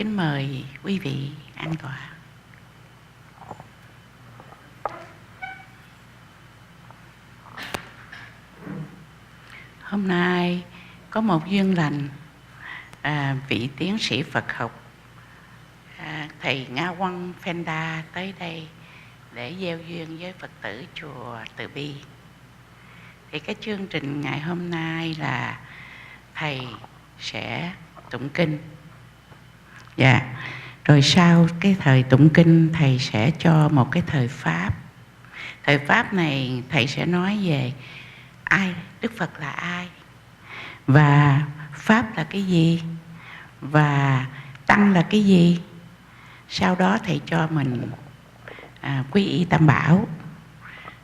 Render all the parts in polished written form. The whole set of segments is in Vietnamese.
Kính mời quý vị an tọa. Hôm nay có một duyên lành, vị tiến sĩ Phật học thầy Ngawang Phende tới đây để gieo duyên với Phật tử chùa Từ Bi. Thì cái chương trình ngày hôm nay là thầy sẽ tụng kinh. Rồi sau cái thời tụng kinh thầy sẽ cho một cái thời pháp. Thời pháp này thầy sẽ nói về ai, Đức Phật là ai, và pháp là cái gì, và tăng là cái gì. Sau đó thầy cho mình quy y Tam Bảo.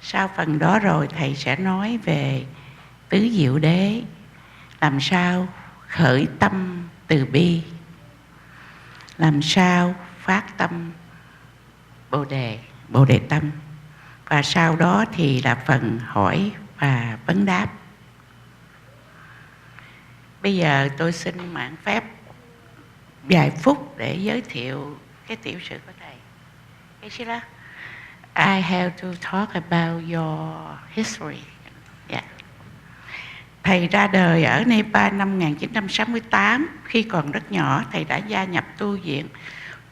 Sau phần đó rồi thầy sẽ nói về tứ diệu đế, làm sao khởi tâm từ bi, làm sao phát tâm bồ đề tâm. Và sau đó thì là phần hỏi và vấn đáp. Bây giờ tôi xin mạn phép vài phút để giới thiệu cái tiểu sử của thầy. I have to talk about your history. Thầy ra đời ở Nepal năm 1968. Khi còn rất nhỏ, thầy đã gia nhập tu viện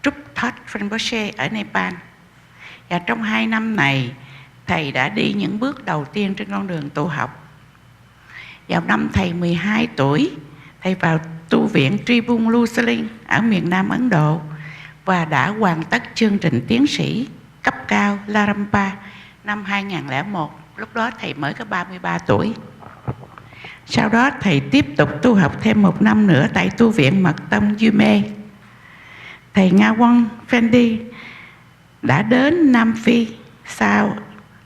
Trúc Thất Rinpoche ở Nepal. Và trong 2 năm này, thầy đã đi những bước đầu tiên trên con đường tu học. Vào năm thầy 12 tuổi, thầy vào tu viện Tribun Lusaling ở miền Nam Ấn Độ và đã hoàn tất chương trình tiến sĩ cấp cao Larampa năm 2001. Lúc đó thầy mới có 33 tuổi. Sau đó thầy tiếp tục tu học thêm 1 năm nữa tại tu viện Mật Tông Yume. Thầy Ngawang Phende đã đến Nam Phi, South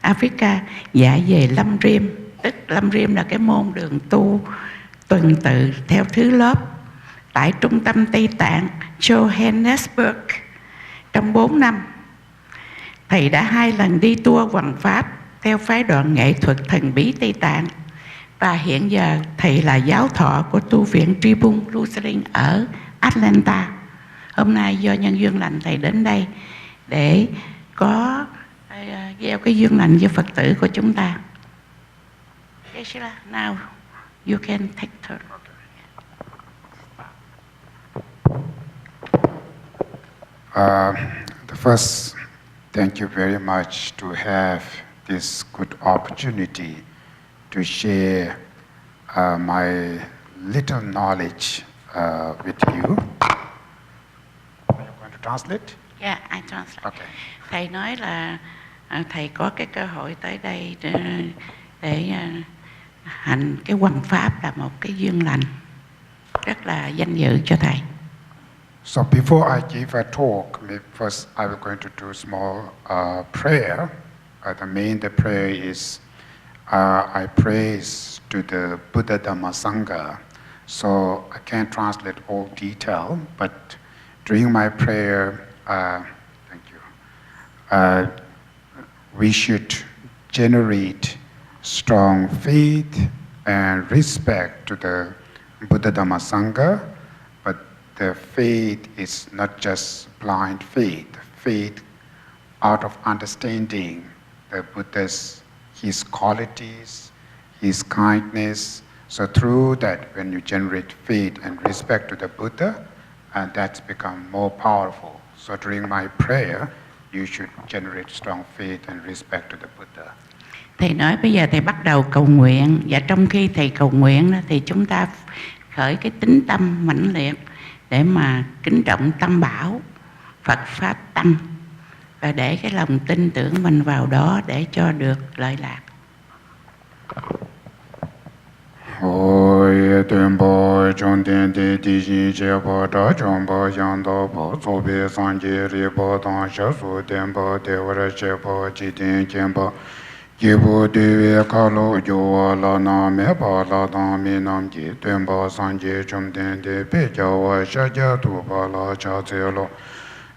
Africa, dạy về Lâm Riêm. Tức Lâm Riêm là cái môn đường tu tuần tự theo thứ lớp tại trung tâm Tây Tạng Johannesburg trong 4 năm. Thầy đã 2 lần đi tour hoằng pháp theo phái đoàn nghệ thuật thần bí Tây Tạng. Và hiện giờ thầy là giáo thọ của tu viện Tribun Lusaling ở Atlanta. Hôm nay do nhân duyên lành thầy đến đây để có gieo cái duyên lành với Phật tử của chúng ta. Now you can take turn. First, thank you very much to have this good opportunity to share my little knowledge with you. Are you going to translate? Yeah, I translate. Okay. Thầy nói là thầy có cái cơ hội tới đây để hành cái hoằng pháp là một cái duyên lành rất là danh dự cho thầy. So before I give a talk, first I was going to do a small prayer. The prayer is I praise to the Buddha Dhamma Sangha. So I can't translate all detail, but during my prayer, thank you. We should generate strong faith and respect to the Buddha Dhamma Sangha, but the faith is not just blind faith, faith out of understanding the Buddha's, his qualities, his kindness. So through that, when you generate faith and respect to the Buddha, and that's become more powerful. So during my prayer, you should generate strong faith and respect to the Buddha. Thầy nói bây giờ thầy bắt đầu cầu nguyện, và trong khi thầy cầu nguyện thì chúng ta khởi cái tính tâm mãnh liệt để mà kính trọng Tam Bảo, Phật Pháp Tăng, và để cái lòng tin tưởng mình vào đó để cho được lợi lạc. Ôi tuyên bố trong tiên tế tí xin chế bó đó trong bó giang đó bó số bế sang chế rì bó tăng sơ số tiên bó tế vả ra chế bó chỉ tiên kiến bó kì bó tùy về khá lô dô la na mẹ bá la tăng mi nam kì tuyên bó sang chế trong tiên tế bế cháu vả sá chế tu bá la chá chế lô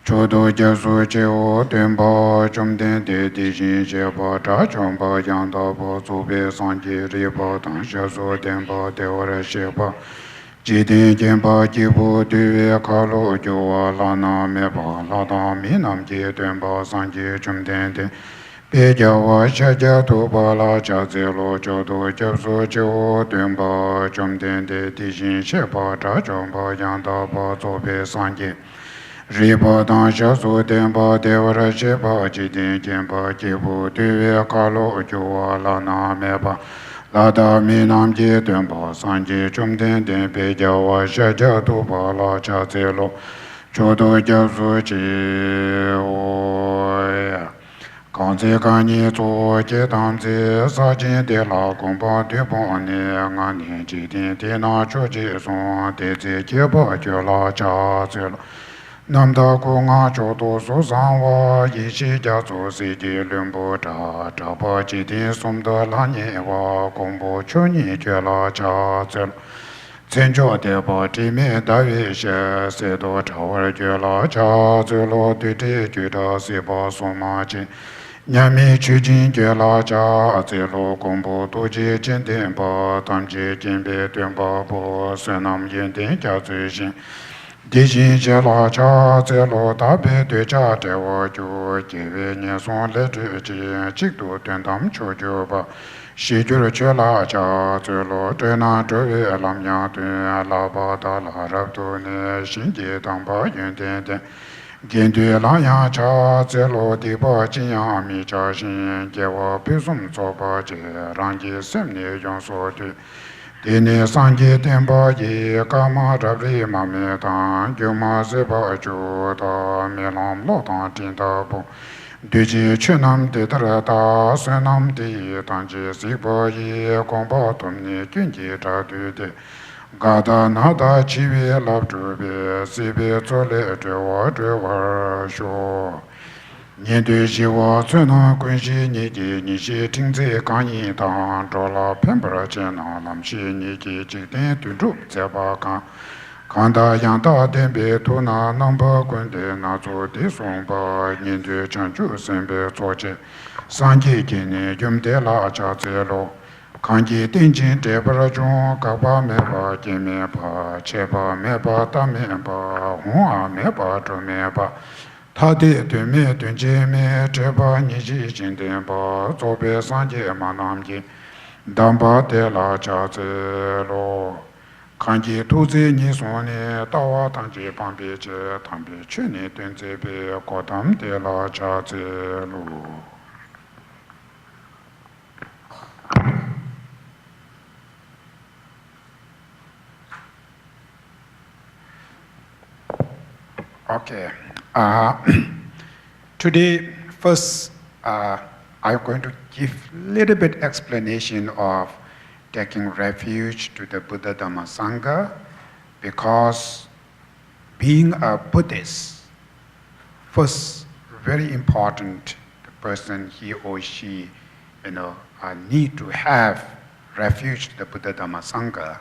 Cho do gia su che o ten pa chom ten te ti shin che pa cha chom pa yang da pa su pe san ki ri pa tang sha su ten pa te o ra she pa Jidin Jimba Jibu Due Kalu Jua Lana Meba Lada Minam Jidunba Sanji Chumdende Pejawa Shaja Tuba La Chazelo Jodo Japsu Jo Dunba Chumdende Dijin Shepa Chachumba Yanda Ba Zobe Sanji Riba Dan Shasu Denba Devara Shepa Jidin Jimba Jibu Due Kalu Jua Lana Meba Lada Minam Jidunba Sanji Chumdende Pejawa Shaja Tuba La Chazelo Jodo Japsu Oya Kanzi kanyi tso je tamzi sa jin de la gongpa de bon ne nga ni ji din de na cho ji son de zi je pa je la cha zi la nam da ku nga cho do su san wa yi shi jia zu si ji lun bu cha cha pa ji din sum de la ni wa gong bu chu ni je la cha zi la Zen cho de pa ti mi da wi she se do cha wa je la cha zi lo de de ju da si pa su ma ji Nyami chu jin je la cha zi lo gong bu du ji jin den pa tam ji jin be dun pa po sun nam yin den jia zi xin di jin je la cha zi lo da be du cha de wo ju ji we nian song le zhi ji jik du dun tam chu ju pa shi ju le che la cha zi lo zhe na zhe we lam yang dun la ba da la rab du ne xin ji dang pa yun den den Gen du la yang cha zi lo di pa jin yang mi cha xin ge wo pi sum tso pa je rang ji sem ne yong so du di ne sang ji ten pa yi ka ma rab ri ma me tang gyu ma zi pa ju da me lam lo tang jin da bu du ji chu nam di tar da sun nam di tang ji si pa yi gong pa tum ni gyun ji cha du di Gada nada chivi lab zhubi, sibi zole zhewa zhewa shu. Nian du shi wa cun na kun shi ni ji ni shi ting zi gang yi tang, zho la pen pra chen na lam shi ni ji jik ten dun zhu zhe ba gang. Kan da yang da den bi tu na nang pa kun de na zu di song pa, nian du chan ju sen bi zo che. Sang ji ji ni yum de la cha zi lo. Kanji tenjin debra zhong kakpa me pa jin me pa che pa me pa ta me pa hong a me pa zhu me pa ta de dun me dun je me che pa ni ji jin den pa zo be san je ma nam ji dan pa de la cha zi lo Kanji tu zi ni song ni da wa tang ji pang bi je tang bi chu ni dun zi bi ko tam de la cha zi lo Okay. Today, first, I'm going to give a little bit explanation of taking refuge to the Buddha Dhamma Sangha, because being a Buddhist, first, very important, the person, he or she, need to have refuge to the Buddha Dhamma Sangha.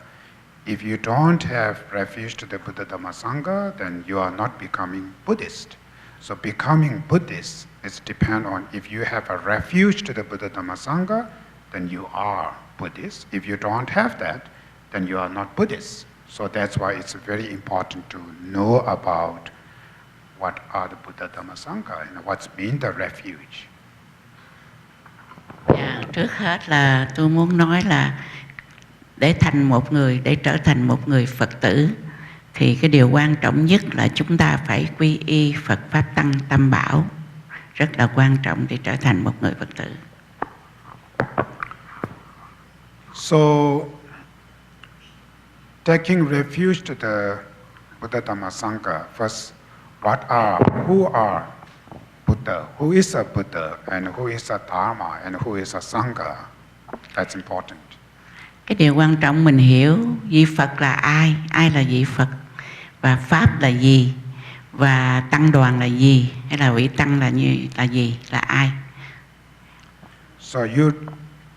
If you don't have refuge to the Buddha Dhamma Sangha, then you are not becoming Buddhist. So becoming Buddhist is depend on if you have a refuge to the Buddha Dhamma Sangha, then you are Buddhist. If you don't have that, then you are not Buddhist. So that's why it's very important to know about what are the Buddha Dhamma Sangha and what's mean the refuge. Trước hết là tôi muốn nói là để trở thành một người Phật tử thì cái điều quan trọng nhất là chúng ta phải quy y Phật Pháp Tăng Tam Bảo, rất là quan trọng để trở thành một người Phật tử. So taking refuge to the Buddha Dhamma Sangha, first, who are Buddha, who is a Buddha, and who is a Dharma, and who is a Sangha? That's important. Cái điều quan trọng mình hiểu vị Phật là ai, ai là vị Phật, và Pháp là gì, và Tăng đoàn là gì, hay là vị Tăng là gì, là ai. So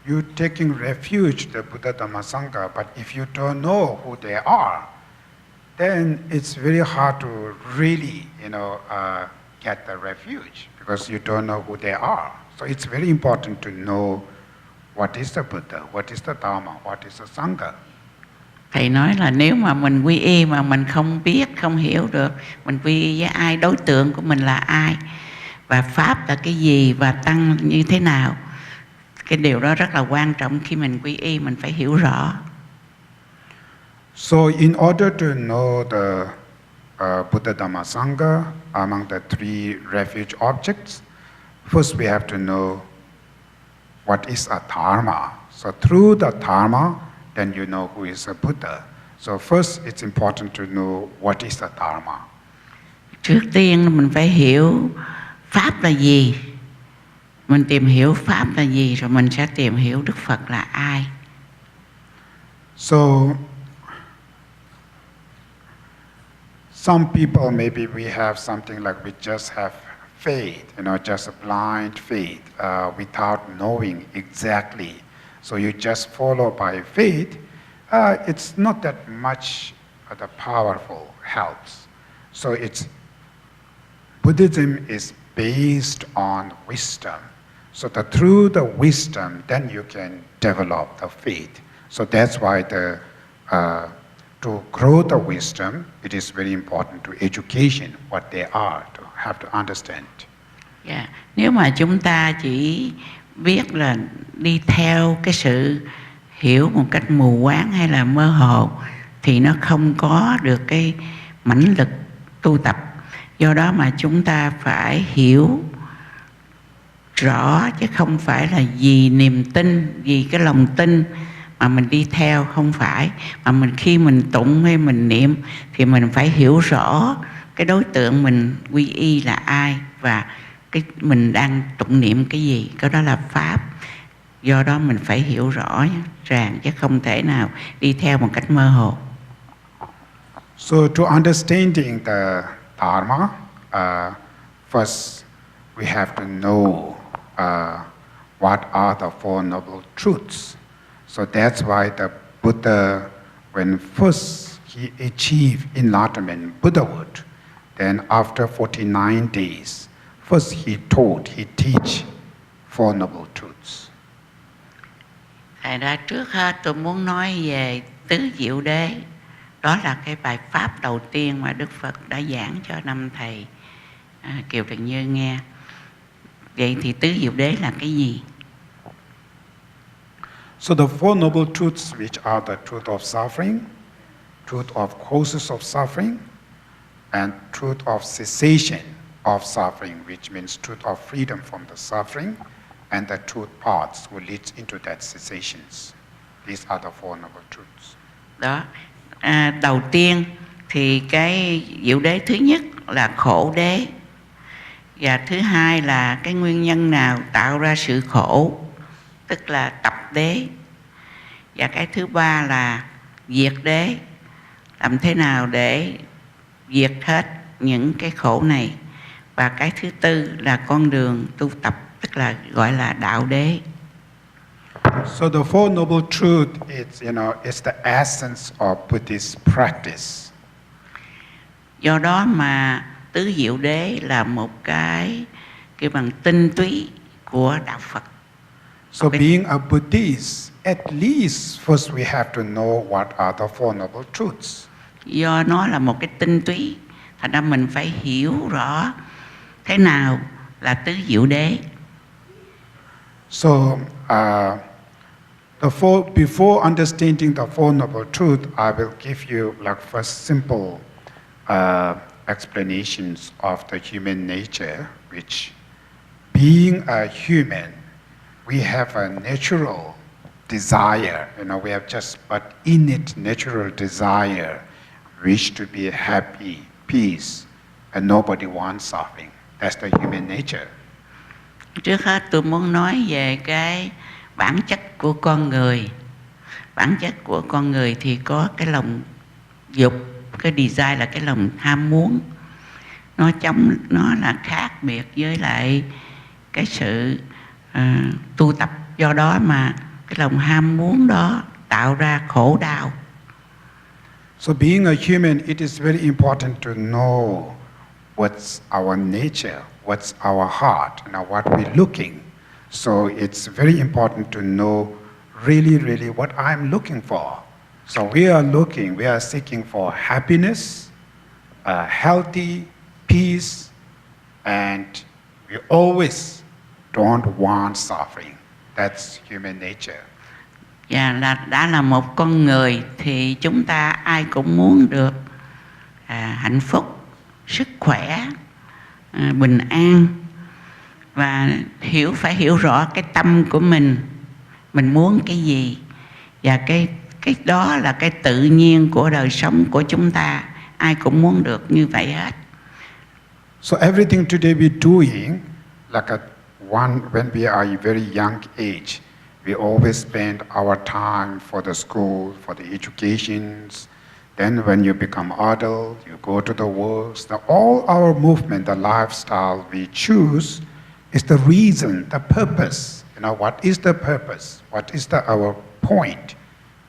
you taking refuge to the Buddha Dhamma Sangha, but if you don't know who they are, then it's very hard to really, get the refuge, because you don't know who they are. So it's very important to know what is the Buddha, what is the Dharma, what is the Sangha. Thầy nói là nếu mà mình quy y mà mình không biết, không hiểu được mình quy y với ai, đối tượng của mình là ai, và Pháp là cái gì, và Tăng như thế nào, cái điều đó rất là quan trọng. Khi mình quy y mình phải hiểu rõ. So in order to know the Buddha Dhamma Sangha among the three refuge objects, first we have to know what is a dharma. So through the dharma, then you know who is a Buddha. So first it's important to know what is a dharma. Trước tiên mình phải hiểu Pháp là gì. Mình tìm hiểu Pháp là gì rồi mình sẽ tìm hiểu Đức Phật là ai. So some people, maybe we have something like we just have faith, just a blind faith without knowing exactly. So you just follow by faith. It's not that much the powerful helps. So Buddhism is based on wisdom. So through the wisdom, then you can develop the faith. So that's why to grow the wisdom, it is very important to education, what they are, to have to understand. Yeah. Nếu mà chúng ta chỉ biết là đi theo cái sự hiểu một cách mù quáng hay là mơ hồ thì nó không có được cái mãnh lực tu tập. Do đó mà chúng ta phải hiểu rõ, chứ không phải là vì niềm tin, vì cái lòng tin mà mình đi theo, không phải. Mà khi mình tụng hay mình niệm thì mình phải hiểu rõ cái đối tượng mình quy y là ai và mình đang tụng niệm cái gì, cái đó là Pháp. Do đó mình phải hiểu rõ ràng, chứ không thể nào đi theo một cách mơ hồ. So to understanding the Dharma, first we have to know what are the Four Noble Truths. So that's why the Buddha, when first he achieved enlightenment, Buddhahood, then after 49 days, first he teach Four Noble Truths. Thành ra trước hết tôi muốn nói về tứ diệu đế. Đó là cái bài pháp đầu tiên mà Đức Phật đã giảng cho năm thầy Kiều Trần Như nghe. Vậy thì tứ diệu đế là cái gì? So the Four Noble Truths, which are the truth of suffering, truth of causes of suffering, and truth of cessation of suffering, which means truth of freedom from the suffering, and the truth paths will lead into that cessations. These are the Four Noble Truths. Đó, đầu tiên thì cái diệu đế thứ nhất là khổ đế, và thứ hai là cái nguyên nhân nào tạo ra sự khổ, tức là tập đế, và cái thứ ba là diệt đế, làm thế nào để diệt hết những cái khổ này, và cái thứ tư là con đường tu tập, tức là gọi là đạo đế. So the Four Noble Truths, it's the essence of Buddhist practice. Do đó mà tứ diệu đế là một cái bằng tinh túy của đạo Phật. So being a Buddhist, at least first we have to know what are the Four Noble Truths. Do nó là một cái tinh túy, thành ra mình phải hiểu rõ thế nào là tứ diệu đế. So before understanding the Four Noble Truths, I will give you like first simple explanations of the human nature, which being a human, we have a natural desire, we have just but innate natural desire, wish to be happy, peace, and nobody wants suffering. That's the human nature. Trước hết tôi muốn nói về cái bản chất của con người. Bản chất của con người thì có cái lòng dục, cái desire là cái lòng ham muốn. Nó là khác biệt với lại cái sự tu tập. Do đó mà cái lòng ham muốn đó tạo ra khổ đau. So being a human, it is very important to know what's our nature, what's our heart, what we're looking. So it's very important to know really what I'm looking for. So we are seeking for happiness, healthy, peace, and we always don't want suffering. That's human nature. Và đã là một con người thì chúng ta ai cũng muốn được hạnh phúc, sức khỏe, bình an, và phải hiểu rõ cái tâm của mình muốn cái gì, và cái đó là cái tự nhiên của đời sống của chúng ta, ai cũng muốn được như vậy hết. So everything today we're doing, like when we are in very young age, we always spend our time for the school, for the educations. Then when you become adult, you go to the works. All our movement, the lifestyle we choose is the reason, the purpose. You know, what is the purpose? What is our point?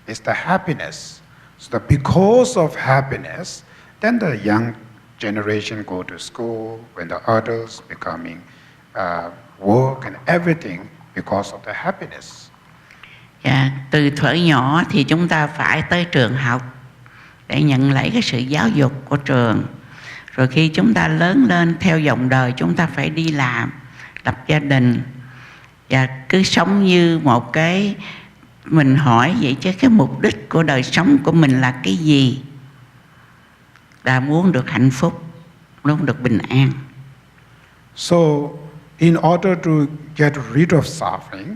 It's the happiness. So that because of happiness, then the young generation go to school, when the adults becoming work and everything because of the happiness. Và từ thuở nhỏ thì chúng ta phải tới trường học để nhận lấy cái sự giáo dục của trường. Rồi khi chúng ta lớn lên theo dòng đời, chúng ta phải đi làm, lập gia đình, và cứ sống như một cái, mình hỏi vậy chứ cái mục đích của đời sống của mình là cái gì? Là muốn được hạnh phúc, muốn được bình an. So in order to get rid of suffering,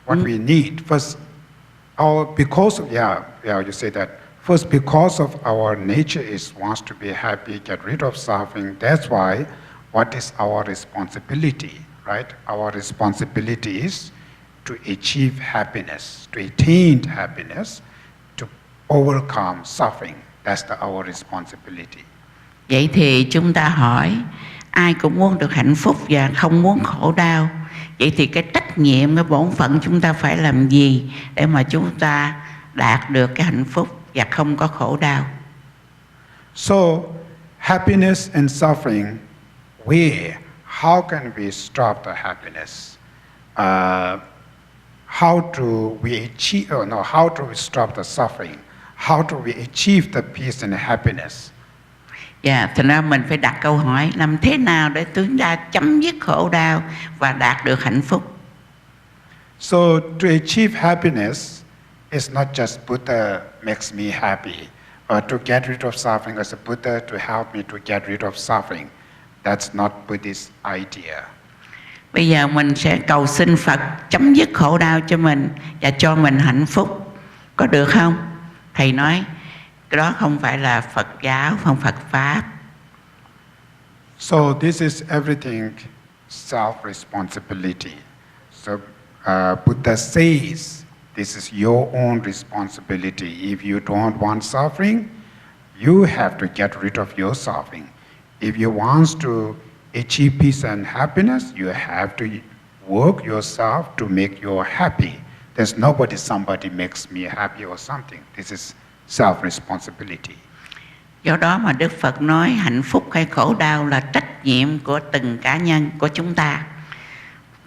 what we need first, because you say that first, because of our nature is wants to be happy, get rid of suffering. That's why, what is our responsibility, right? Our responsibility is to achieve happiness, to attain happiness, to overcome suffering. That's our responsibility. Vậy thì chúng ta hỏi, ai cũng muốn được hạnh phúc và không muốn khổ đau. Vậy thì cái trách nhiệm, cái bổn phận chúng ta phải làm gì để mà chúng ta đạt được cái hạnh phúc và không có khổ đau? So, happiness and suffering, how can we stop the happiness? How do we stop the suffering? How do we achieve the peace and happiness? Thành ra mình phải đặt câu hỏi, làm thế nào để chúng ta chấm dứt khổ đau và đạt được hạnh phúc? So to achieve happiness is not just Buddha makes me happy, or to get rid of suffering as a Buddha to help me to get rid of suffering. That's not Buddhist idea. Bây giờ mình sẽ cầu xin Phật chấm dứt khổ đau cho mình và cho mình hạnh phúc, có được không? Thầy nói cái đó không phải là Phật giáo, không Phật pháp. So this is everything self-responsibility. So Buddha says this is your own responsibility. If you don't want suffering, you have to get rid of your suffering. If you want to achieve peace and happiness, you have to work yourself to make you happy. There's somebody makes me happy or something. This is self-responsibility. Do đó mà Đức Phật nói hạnh phúc hay khổ đau là trách nhiệm của từng cá nhân của chúng ta.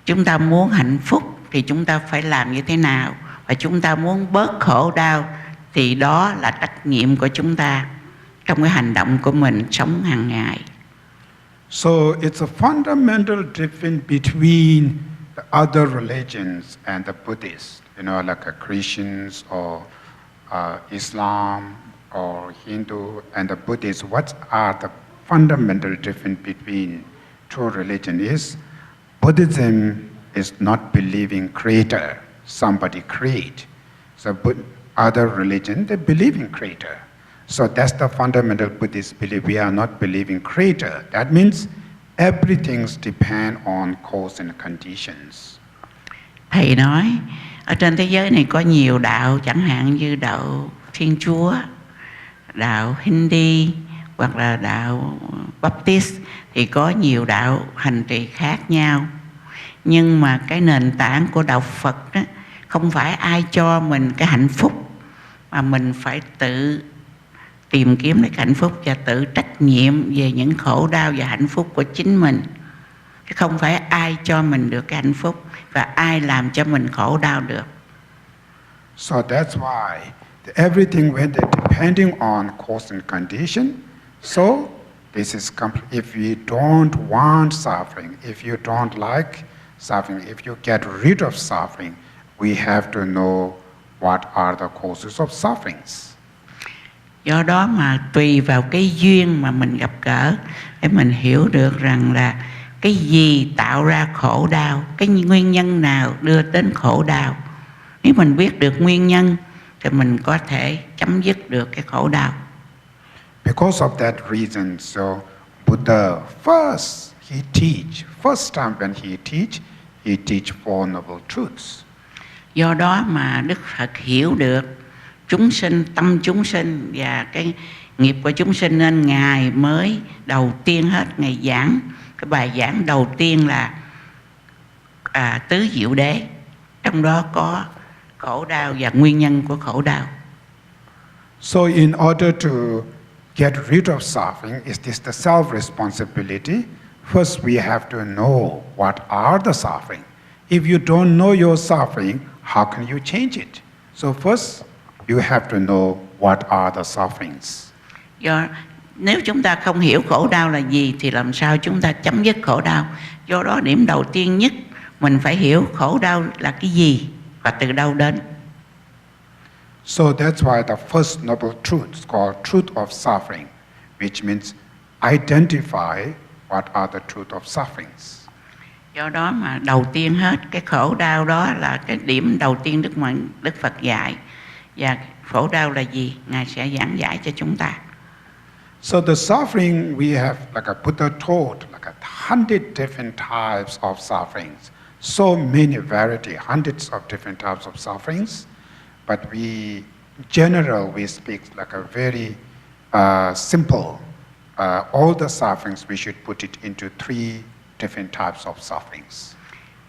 Chúng ta muốn hạnh phúc thì chúng ta phải làm như thế nào, và chúng ta muốn bớt khổ đau thì đó là trách nhiệm của chúng ta trong cái hành động của mình sống hàng ngày. So it's a fundamental difference between the other religions and the Buddhists, like Christians or Islam or Hindu and the Buddhists. What are the fundamental difference between two religions is Buddhism is not believing creator, somebody create. So other religion, they believe in creator. So that's the fundamental Buddhist belief. We are not believing creator. That means everything depends on cause and conditions. Thầy nói ở trên thế giới này có nhiều đạo, chẳng hạn như đạo Thiên Chúa, đạo Hindi hoặc là đạo Baptist, thì có nhiều đạo hành trì khác nhau. Nhưng mà cái nền tảng của đạo Phật đó, không phải ai cho mình cái hạnh phúc, mà mình phải tự tìm kiếm cái hạnh phúc và tự trách nhiệm về những khổ đau và hạnh phúc của chính mình. Chứ không phải ai cho mình được cái hạnh phúc và ai làm cho mình khổ đau được. So that's why everything when they're depending on cause and condition. So this is if we don't want suffering, if you don't like suffering, if you get rid of suffering, we have to know what are the causes of sufferings. Do đó mà tùy vào cái duyên mà mình gặp gỡ để mình hiểu được rằng là cái gì tạo ra khổ đau, cái nguyên nhân nào đưa đến khổ đau. Nếu mình biết được nguyên nhân thì mình có thể chấm dứt được cái khổ đau. Because of that reason, so Buddha first time when he teach Four Noble Truths. Do đó mà Đức Phật hiểu được chúng sinh, tâm chúng sinh và cái nghiệp của chúng sinh, nên Ngài mới đầu tiên hết Ngài giảng cái bài giảng đầu tiên là tứ diệu đế, trong đó có khổ đau và nguyên nhân của khổ đau. So in order to get rid of suffering, is this the self-responsibility? First we have to know what are the suffering. If you don't know your suffering, how can you change it? So first you have to know what are the sufferings. Nếu chúng ta không hiểu khổ đau là gì thì làm sao chúng ta chấm dứt khổ đau. Do đó điểm đầu tiên nhất mình phải hiểu khổ đau là cái gì và từ đâu đến. So that's why the first noble truth is called truth of suffering, which means identify what are the truth of sufferings. Do đó mà đầu tiên hết cái khổ đau đó là cái điểm đầu tiên Đức Phật dạy. Và khổ đau là gì? Ngài sẽ giảng giải cho chúng ta. So the suffering we have, like a Buddha taught, like 100 different types of sufferings. So many variety, hundreds of different types of sufferings. But we speak like a very simple. All the sufferings we should put it into 3 different types of sufferings.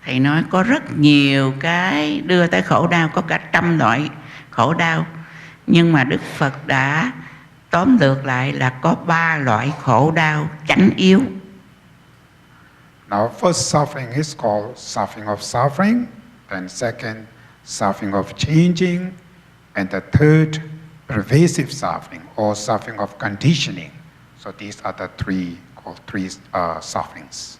Thầy nói có rất nhiều cái đưa tới khổ đau, có cả 100 loại khổ đau. Nhưng mà Đức Phật đã tóm lược lại là có 3 loại khổ đau chánh yếu. Now first suffering is called suffering of suffering. Then second, suffering of changing. And the third, pervasive suffering or suffering of conditioning. So these are the three sufferings.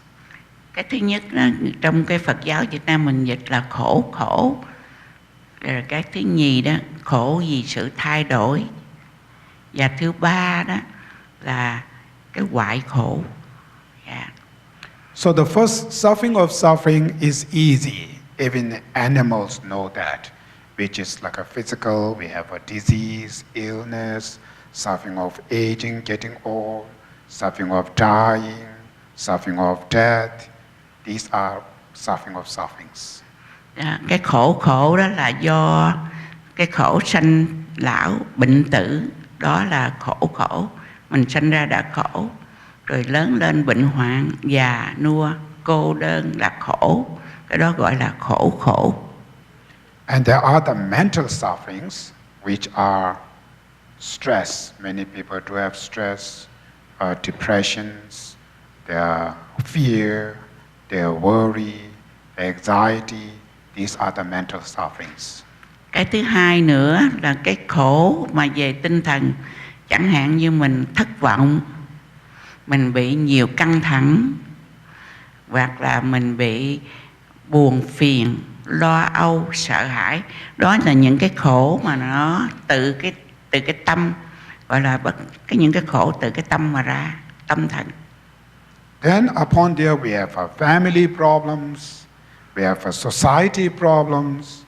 Cái thứ nhất đó, trong cái Phật giáo Việt Nam mình dịch là khổ. Rồi cái thứ nhì đó, khổ vì sự thay đổi. Và thứ ba đó là cái hoại khổ. Yeah. So the first suffering of suffering is easy. Even animals know that, which is like a physical, we have a disease, illness, suffering of aging, getting old, suffering of dying, suffering of death. These are suffering of sufferings. Cái khổ đó là do cái khổ sanh lão bệnh tử, đó là khổ. Mình sanh ra đã khổ, rồi lớn lên bệnh hoạn, già nua, cô đơn là khổ. Cái đó gọi là khổ. And there are the mental sufferings which are stress. Many people do have stress, depressions, their fear, their worry, their anxiety. These are the mental sufferings. Cái thứ hai nữa là cái khổ mà về tinh thần. Chẳng hạn như mình thất vọng, mình bị nhiều căng thẳng, hoặc là mình bị buồn phiền, lo âu, sợ hãi. Đó là những cái khổ mà nó từ cái tâm, gọi là những cái khổ từ cái tâm mà ra, tâm thần. Then upon there we have our family problems, we have our society problems,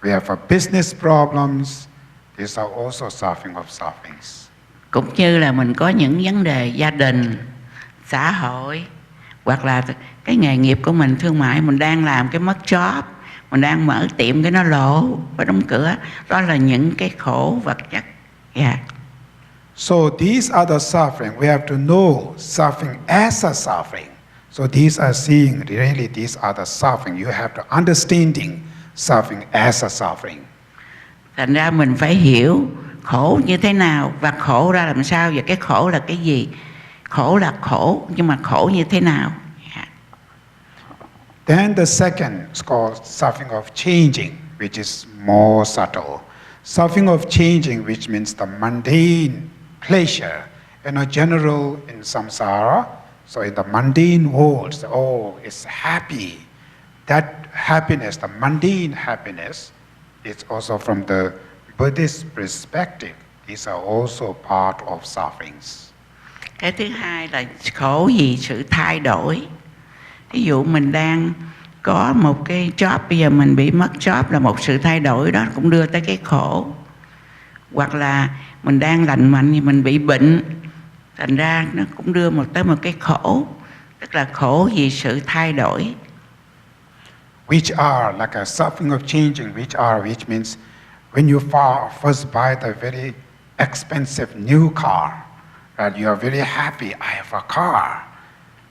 we have our business problems. These are also suffering of sufferings. Cũng như là mình có những vấn đề gia đình, xã hội, hoặc là cái nghề nghiệp của mình thương mại, mình đang làm cái mất job, mình đang mở tiệm cái nó lỗ, phải đóng cửa. Đó là những cái khổ vật chất. Yeah. So these are the suffering. We have to know suffering as a suffering. So these are seeing, really these are the suffering. You have to understanding suffering as a suffering. Thành ra mình phải hiểu khổ như thế nào và khổ ra làm sao, và cái khổ là cái gì. Khổ là khổ, nhưng mà khổ như thế nào. Yeah. Then the second is called suffering of changing, which is more subtle. Suffering of changing, which means the mundane pleasure, general in samsara. So in the mundane world, it's happy. That happiness, the mundane happiness, is also from the Buddhist perspective. These are also part of sufferings. Cái thứ hai là khổ vì sự thay đổi. Ví dụ mình đang có một cái job, bây giờ mình bị mất job là một sự thay đổi, đó cũng đưa tới cái khổ. Hoặc là mình đang lành mạnh thì mình bị bệnh, thành ra nó cũng đưa tới một cái khổ, tức là khổ vì sự thay đổi. Which are like a suffering of changing, which means when you first buy the very expensive new car, and you are very happy, I have a car.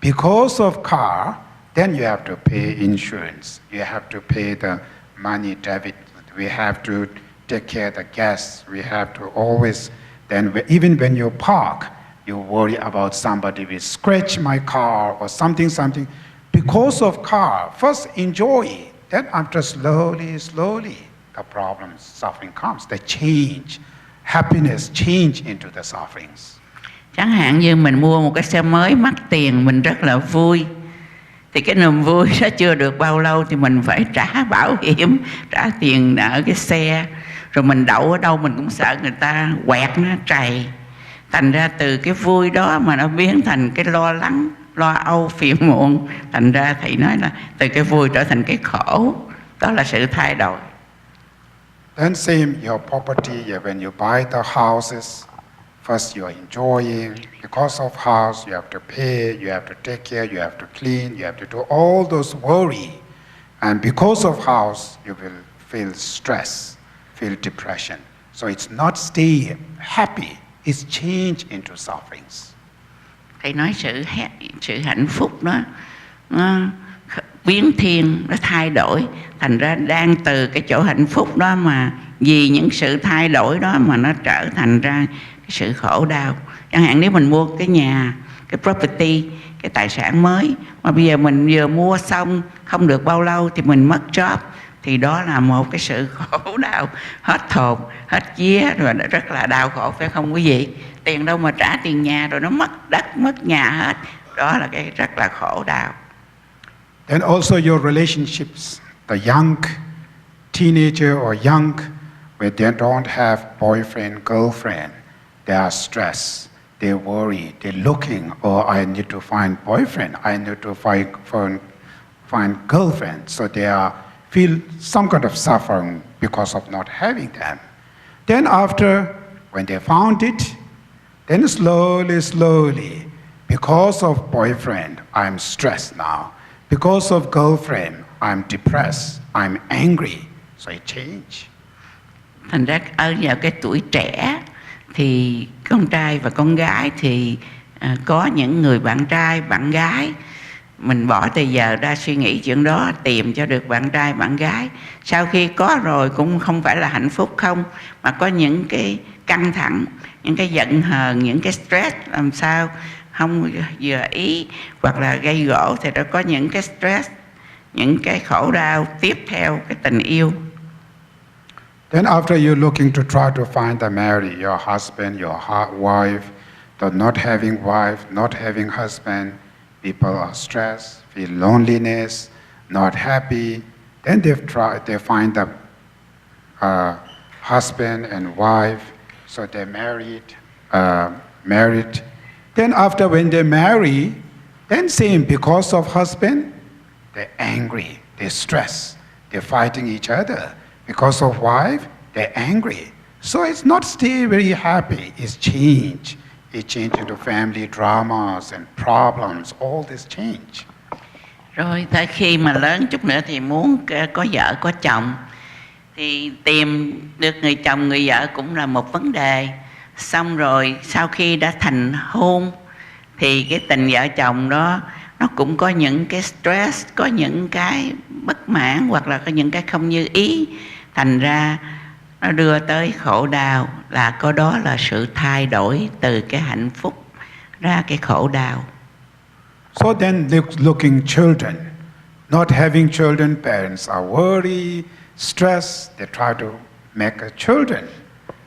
Because of car, then you have to pay insurance. You have to pay the money debit. We have to take care of the gas. We have to always, then even when you park, you worry about somebody will scratch my car or something. Because of car, first enjoy it. Then after slowly, the problems, suffering comes. The change, happiness change into the sufferings. Chẳng hạn như mình mua một cái xe mới mắc tiền, mình rất là vui. Thì cái niềm vui đó chưa được bao lâu thì mình phải trả bảo hiểm, trả tiền nợ cái xe. Rồi mình đậu ở đâu mình cũng sợ người ta quẹt nó trầy. Thành ra từ cái vui đó mà nó biến thành cái lo lắng, lo âu, phiền muộn. Thành ra thầy nói là từ cái vui trở thành cái khổ. Đó là sự thay đổi. Then same, your property, when you buy the houses, first you are enjoying. Because of house, you have to pay, you have to take care, you have to clean, you have to do all those worry. And because of house, you will feel stress, feel depression. So it's not stay happy, it's change into sufferings. Thầy nói sự hạnh phúc đó, nó biến thiên, nó thay đổi. Thành ra đang từ cái chỗ hạnh phúc đó mà vì những sự thay đổi đó mà nó trở thành ra cái sự khổ đau. Chẳng hạn nếu mình mua cái nhà, cái property, cái tài sản mới, mà bây giờ mình vừa mua xong không được bao lâu thì mình mất job, thì đó là một cái sự khổ đau hết hồn, hết vía, rồi rất là đau khổ, phải không quý vị? Tiền đâu mà trả tiền nhà, rồi nó mất đất, mất nhà hết. Đó là cái rất là khổ đau. Then also your relationships, the young teenager or young, when they don't have boyfriend, girlfriend, they are stressed, they worry, they're looking, I need to find boyfriend, I need to find girlfriend. So they feel some kind of suffering because of not having them. Then after, when they found it, then slowly, because of boyfriend, I'm stressed now. Because of girlfriend, I'm depressed, I'm angry. So it change. Thành ra ở vào cái tuổi trẻ thì con trai và con gái thì có những người bạn trai, bạn gái. Mình bỏ từ giờ ra suy nghĩ chuyện đó, tìm cho được bạn trai, bạn gái. Sau khi có rồi cũng không phải là hạnh phúc không, mà có những cái căng thẳng, những cái giận hờn, những cái stress làm sao không vừa ý hoặc là gây gổ, thì nó có những cái stress, những cái khổ đau tiếp theo cái tình yêu. Then after you're looking to try to find a marry, your husband, your wife, the not having wife, not having husband, people are stressed, feel loneliness, not happy. Then they find the husband and wife, so they're married. Then after when they marry, then same, because of husband, they're angry, they're stressed, they're fighting each other. Because of wife, they're angry. So it's not stay very happy, it's change. It change into family dramas and problems, all this change. Rồi tới khi mà lớn chút nữa thì muốn có vợ, có chồng, thì tìm được người chồng, người vợ cũng là một vấn đề. Xong rồi sau khi đã thành hôn thì cái tình vợ chồng đó nó cũng có những cái stress, có những cái bất mãn hoặc là có những cái không như ý. Thành ra nó đưa tới khổ đau, là có đó là sự thay đổi từ cái hạnh phúc ra cái khổ đau. So then looking children, not having children, parents are worried, stressed, they try to make children.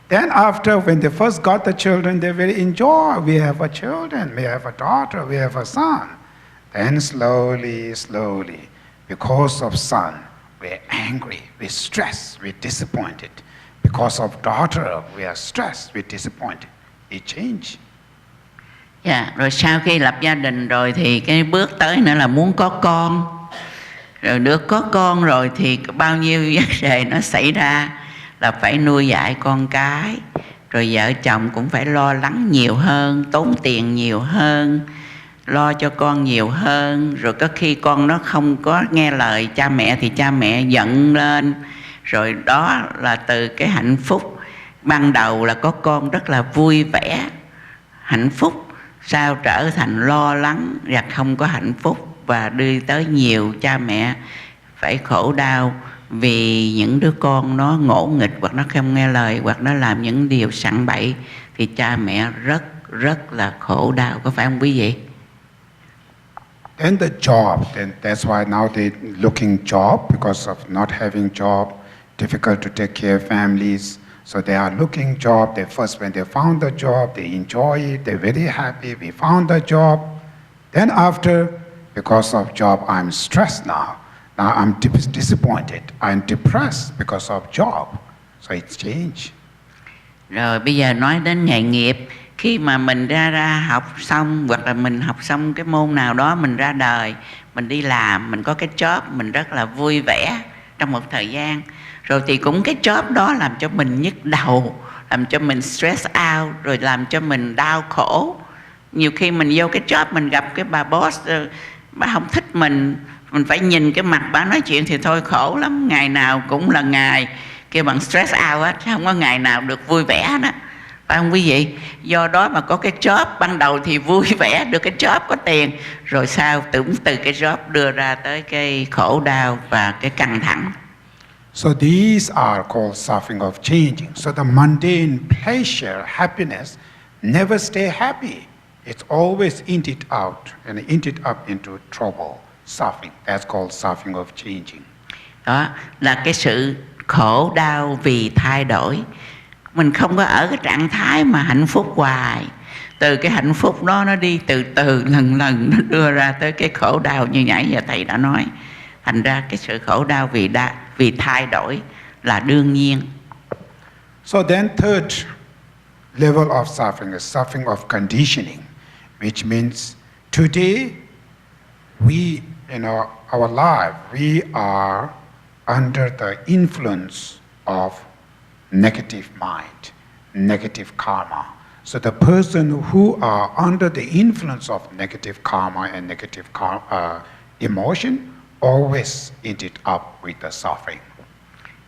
Then after, when they first got the children, they very enjoy. We have a children, we have a daughter, we have a son. Then slowly, because of son, we're angry, we're stressed, we're disappointed. Because of daughter, we are stressed, we're disappointed. It change. Dạ, rồi sau khi lập gia đình rồi thì cái bước tới nữa là muốn có con. Rồi được có con rồi thì bao nhiêu vấn đề nó xảy ra, là phải nuôi dạy con cái, rồi vợ chồng cũng phải lo lắng nhiều hơn, tốn tiền nhiều hơn, lo cho con nhiều hơn. Rồi có khi con nó không có nghe lời cha mẹ thì cha mẹ giận lên. Rồi đó là từ cái hạnh phúc ban đầu là có con rất là vui vẻ, hạnh phúc, sao trở thành lo lắng và không có hạnh phúc, và đưa tới nhiều cha mẹ phải khổ đau vì những đứa con nó ngỗ nghịch, hoặc nó không nghe lời, hoặc nó làm những điều sằng bậy, thì cha mẹ rất là khổ đau, có phải không quý vị? Then the job, then that's why now they looking job because of not having job, difficult to take care of families. So they are looking job. They first, when they found the job, they enjoy it. They're very happy. We found the job. Then after, because of job, I'm stressed now. Now I'm disappointed. I'm depressed because of job. So it's change. Rồi bây giờ nói đến nghề nghiệp. Khi mà mình ra học xong, hoặc là mình học xong cái môn nào đó, mình ra đời, mình đi làm, mình có cái job, mình rất là vui vẻ trong một thời gian. Rồi thì cũng cái job đó làm cho mình nhức đầu, làm cho mình stress out, rồi làm cho mình đau khổ. Nhiều khi mình vô cái job mình gặp cái bà boss, bà không thích mình phải nhìn cái mặt bà nói chuyện thì thôi khổ lắm. Ngày nào cũng là ngày kêu bằng stress out hết, không có ngày nào được vui vẻ đó. Phải không quý vị? Do đó mà có cái job ban đầu thì vui vẻ, được cái job có tiền, rồi sao từ cái job đưa ra tới cái khổ đau và cái căng thẳng. So these are called suffering of changing. So the mundane pleasure, happiness, never stay happy. It's always inted out and inted up into trouble, suffering. That's called suffering of changing. Đó là cái sự khổ đau vì thay đổi. Mình không có ở cái trạng thái mà hạnh phúc hoài. Từ cái hạnh phúc đó nó đi từ từ lần nó đưa ra tới cái khổ đau như nãy giờ thầy đã nói. Thành ra cái sự khổ đau vì thay đổi là đương nhiên. So then third level of suffering is suffering of conditioning, which means today we, in our life, we are under the influence of negative mind, negative karma. So the person who are under the influence of negative karma and negative emotion always ended up with the suffering.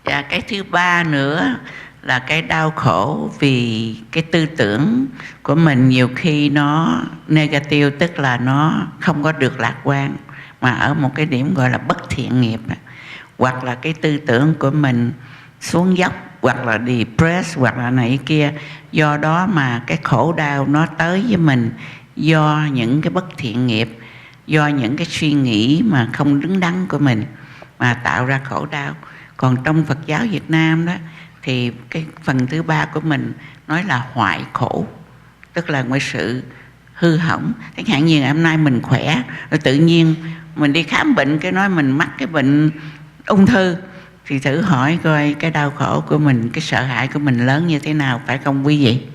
Và cái thứ ba nữa là cái đau khổ vì cái tư tưởng của mình nhiều khi nó negative, tức là nó không có được lạc quan, mà ở một cái điểm gọi là bất thiện nghiệp, hoặc là cái tư tưởng của mình xuống dốc, hoặc là depressed, hoặc là này kia. Do đó mà cái khổ đau nó tới với mình do những cái bất thiện nghiệp, do những cái suy nghĩ mà không đứng đắn của mình mà tạo ra khổ đau. Còn trong Phật giáo Việt Nam đó thì cái phần thứ ba của mình nói là hoại khổ, tức là một sự hư hỏng. Chẳng hạn như hôm nay mình khỏe, rồi tự nhiên mình đi khám bệnh cái nói mình mắc cái bệnh ung thư, thì thử hỏi coi cái đau khổ của mình, cái sợ hãi của mình lớn như thế nào, phải không quý vị?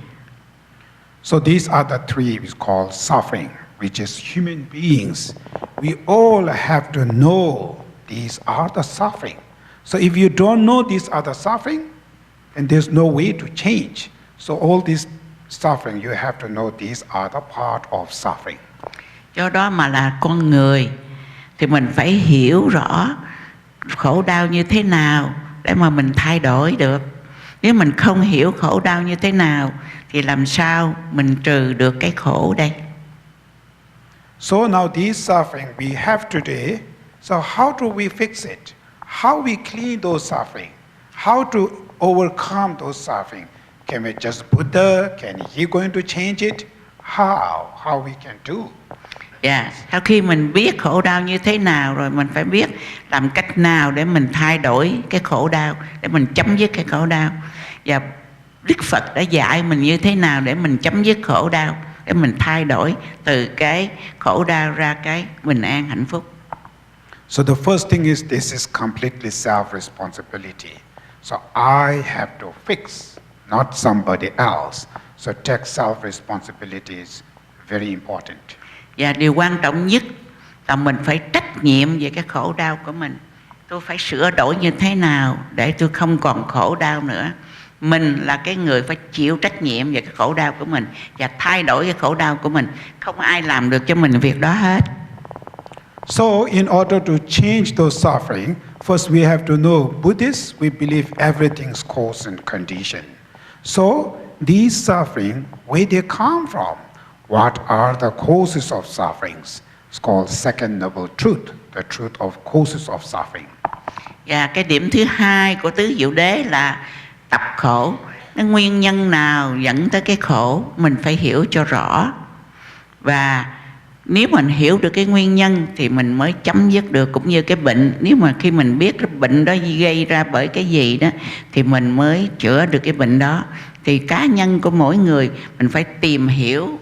So these are the three we call suffering, which is human beings. We all have to know these are the suffering. So if you don't know these are the suffering, then there's no way to change. So all this suffering, you have to know these are the part of suffering. Do đó mà là con người thì mình phải hiểu rõ khổ đau như thế nào để mà mình thay đổi được. Nếu mình không hiểu khổ đau như thế nào thì làm sao mình trừ được cái khổ đây? So now this suffering we have today, so how do we fix it? How we clean those suffering? How to overcome those suffering? Can we just Buddha? Can he going to change it? How we can do? Sau khi mình biết khổ đau như thế nào rồi, mình phải biết làm cách nào để mình thay đổi cái khổ đau, để mình chấm dứt cái khổ đau. Và Đức Phật đã dạy mình như thế nào để mình chấm dứt khổ đau, để mình thay đổi từ cái khổ đau ra cái bình an hạnh phúc. So the first thing is this is completely self-responsibility. So I have to fix, not somebody else. So take self-responsibility is very important. Và điều quan trọng nhất là mình phải trách nhiệm về cái khổ đau của mình. Tôi phải sửa đổi như thế nào để tôi không còn khổ đau nữa. Mình là cái người phải chịu trách nhiệm về cái khổ đau của mình và thay đổi cái khổ đau của mình. Không ai làm được cho mình việc đó hết. So in order to change those suffering, first we have to know Buddhists, we believe everything's cause and condition. So these suffering, where they come from? What are the causes of sufferings? It's called second noble truth, the truth of causes of suffering. Và cái điểm thứ hai của tứ diệu đế là tập khổ. Cái nguyên nhân nào dẫn tới cái khổ mình phải hiểu cho rõ. Và nếu mình hiểu được cái nguyên nhân thì mình mới chấm dứt được. Cũng như cái bệnh, nếu mà khi mình biết cái bệnh đó gây ra bởi cái gì đó thì mình mới chữa được cái bệnh đó. Thì cá nhân của mỗi người mình phải tìm hiểu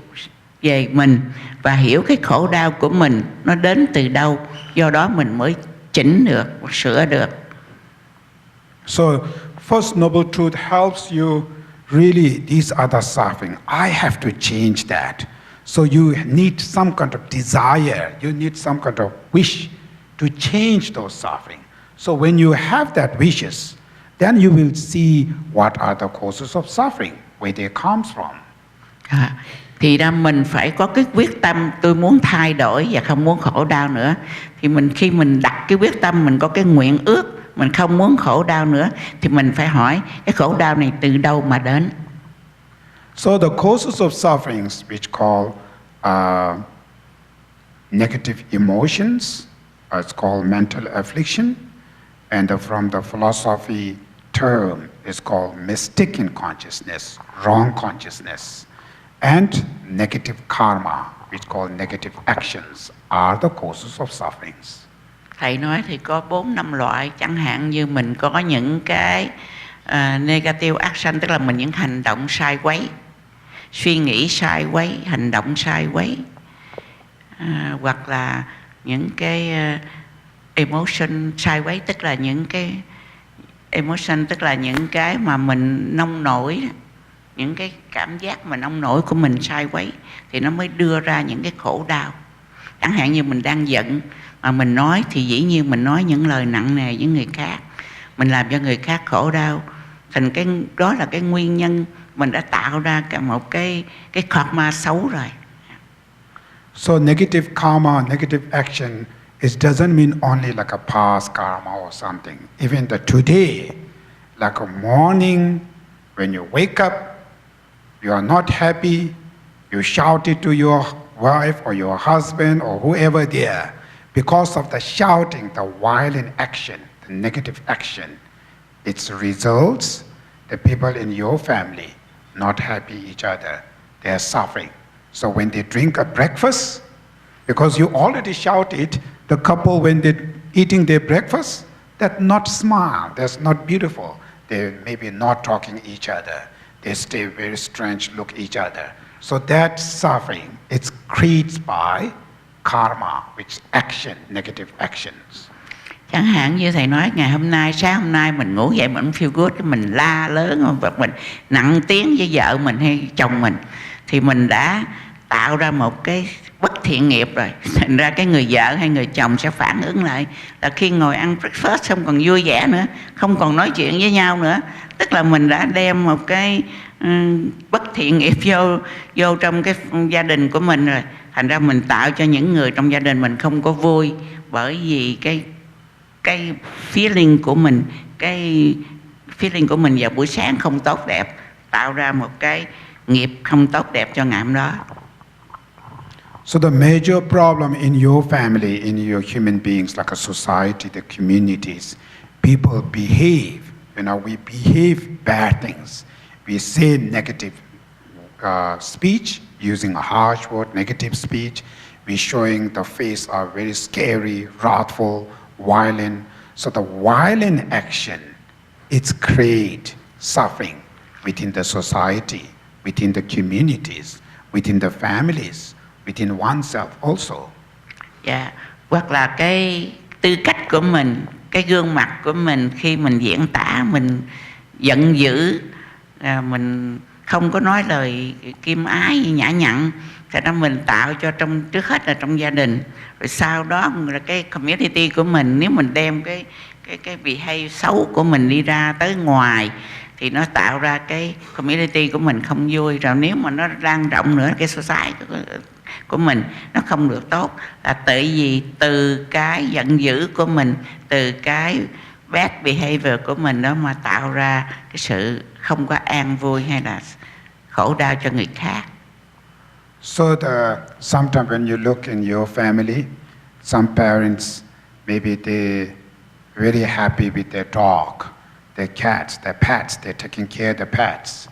về mình và hiểu cái khổ đau của mình nó đến từ đâu. Do đó mình mới chỉnh được, sửa được. So first noble truth helps you really, these are the suffering. I have to change that. So you need some kind of desire, you need some kind of wish to change those suffering. So when you have that wishes, then you will see what are the causes of suffering, where they comes from. Thì ra mình phải có cái quyết tâm, tôi muốn thay đổi và không muốn khổ đau nữa. Thì khi mình đặt cái quyết tâm, mình có cái nguyện ước, mình không muốn khổ đau nữa, thì mình phải hỏi cái khổ đau này từ đâu mà đến. So the causes of sufferings, which call negative emotions, it's called mental affliction, and from the philosophy term is called mistaken consciousness, wrong consciousness, and negative karma, which called negative actions, are the causes of sufferings. Thầy nói thì có 4-5 loại, chẳng hạn như mình có những cái negative action, tức là mình những hành động sai quấy, suy nghĩ sai quấy, hành động sai quấy, hoặc là những cái emotion sai quấy, tức là những cái emotion, tức là những cái mà mình nông nổi, những cái cảm giác mà nông nổi của mình sai quấy thì nó mới đưa ra những cái khổ đau. Chẳng hạn như mình đang giận mà mình nói thì dĩ nhiên mình nói những lời nặng nề với người khác, mình làm cho người khác khổ đau. Thành cái đó là cái nguyên nhân mình đã tạo ra cả một cái karma xấu rồi. So negative karma, negative action, it doesn't mean only like a past karma or something. Even the today, like a morning, when you wake up, you are not happy, you shouted to your wife or your husband or whoever there. Because of the shouting, the violent action, the negative action, its results, the people in your family not happy each other, they are suffering. So when they drink a breakfast, because you already shouted, the couple when they're eating their breakfast, that's not smile, that's not beautiful. They maybe not talking each other. They stay very strange, look each other. So that suffering, it's created by karma, which action, negative actions. Chẳng hạn như thầy nói ngày hôm nay, sáng hôm nay mình ngủ dậy mình feel good, mình la lớn hoặc mình nặng tiếng với vợ mình hay chồng mình, thì mình đã tạo ra một cái bất thiện nghiệp rồi. Thành ra cái người vợ hay người chồng sẽ phản ứng lại là khi ngồi ăn breakfast không còn vui vẻ nữa, không còn nói chuyện với nhau nữa. Tức là mình đã đem một cái bất thiện nghiệp vô trong cái gia đình của mình rồi. Thành ra mình tạo cho những người trong gia đình mình không có vui, bởi vì cái feeling của mình, cái feeling của mình vào buổi sáng không tốt đẹp, tạo ra một cái nghiệp không tốt đẹp cho ngày hôm đó. So the major problem in your family, in your human beings, like a society, the communities, people behave. We behave bad things. We say negative speech, using a harsh word, negative speech. we showing the face are very scary, wrathful, violent. So the violent action, it's create suffering within the society, within the communities, within the families, within oneself also. Dạ, hoặc là cái tư cách của mình, cái gương mặt của mình khi mình diễn tả, mình giận dữ, mình không có nói lời kim ái nhã nhặn, thì đó mình tạo cho trước hết là trong gia đình, rồi sau đó là cái community của mình. Nếu mình đem cái behave xấu của mình đi ra tới ngoài thì nó tạo ra cái community của mình không vui. Rồi nếu mà nó lan rộng nữa, cái society của mình nó không được tốt, là tại vì từ cái giận dữ của mình, từ cái bad behavior của mình đó mà tạo ra cái sự không có an vui hay là khổ đau cho người khác. So sometimes when you look in your family, some parents, maybe they very happy with their dog, their cats, their pets, they're taking care of the pets.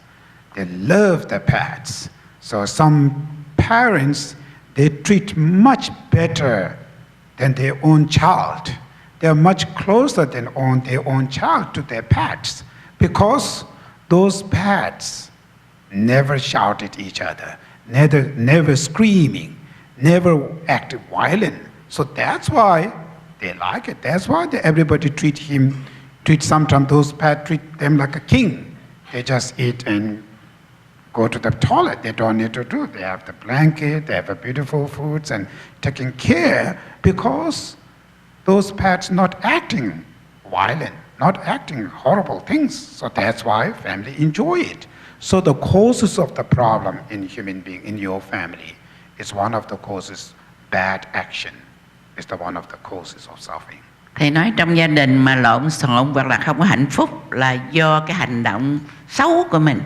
They love the pets. So some parents, they treat much better than their own child. They're much closer than their own child to their pets, because those pets never shout at each other, never screaming, never act violent. So that's why they like it. That's why everybody sometimes those pets treat them like a king. They just eat and go to the toilet. They don't need to do. They have the blanket, they have the beautiful foods and taking care, because those pets not acting violent, not acting horrible things. So that's why family enjoy it. So the causes of the problem in human being, in your family, is one of the causes, bad action is one of the causes of suffering. Thầy nói trong gia đình mà lộn xộn hoặc là không có hạnh phúc là do cái hành động xấu của mình.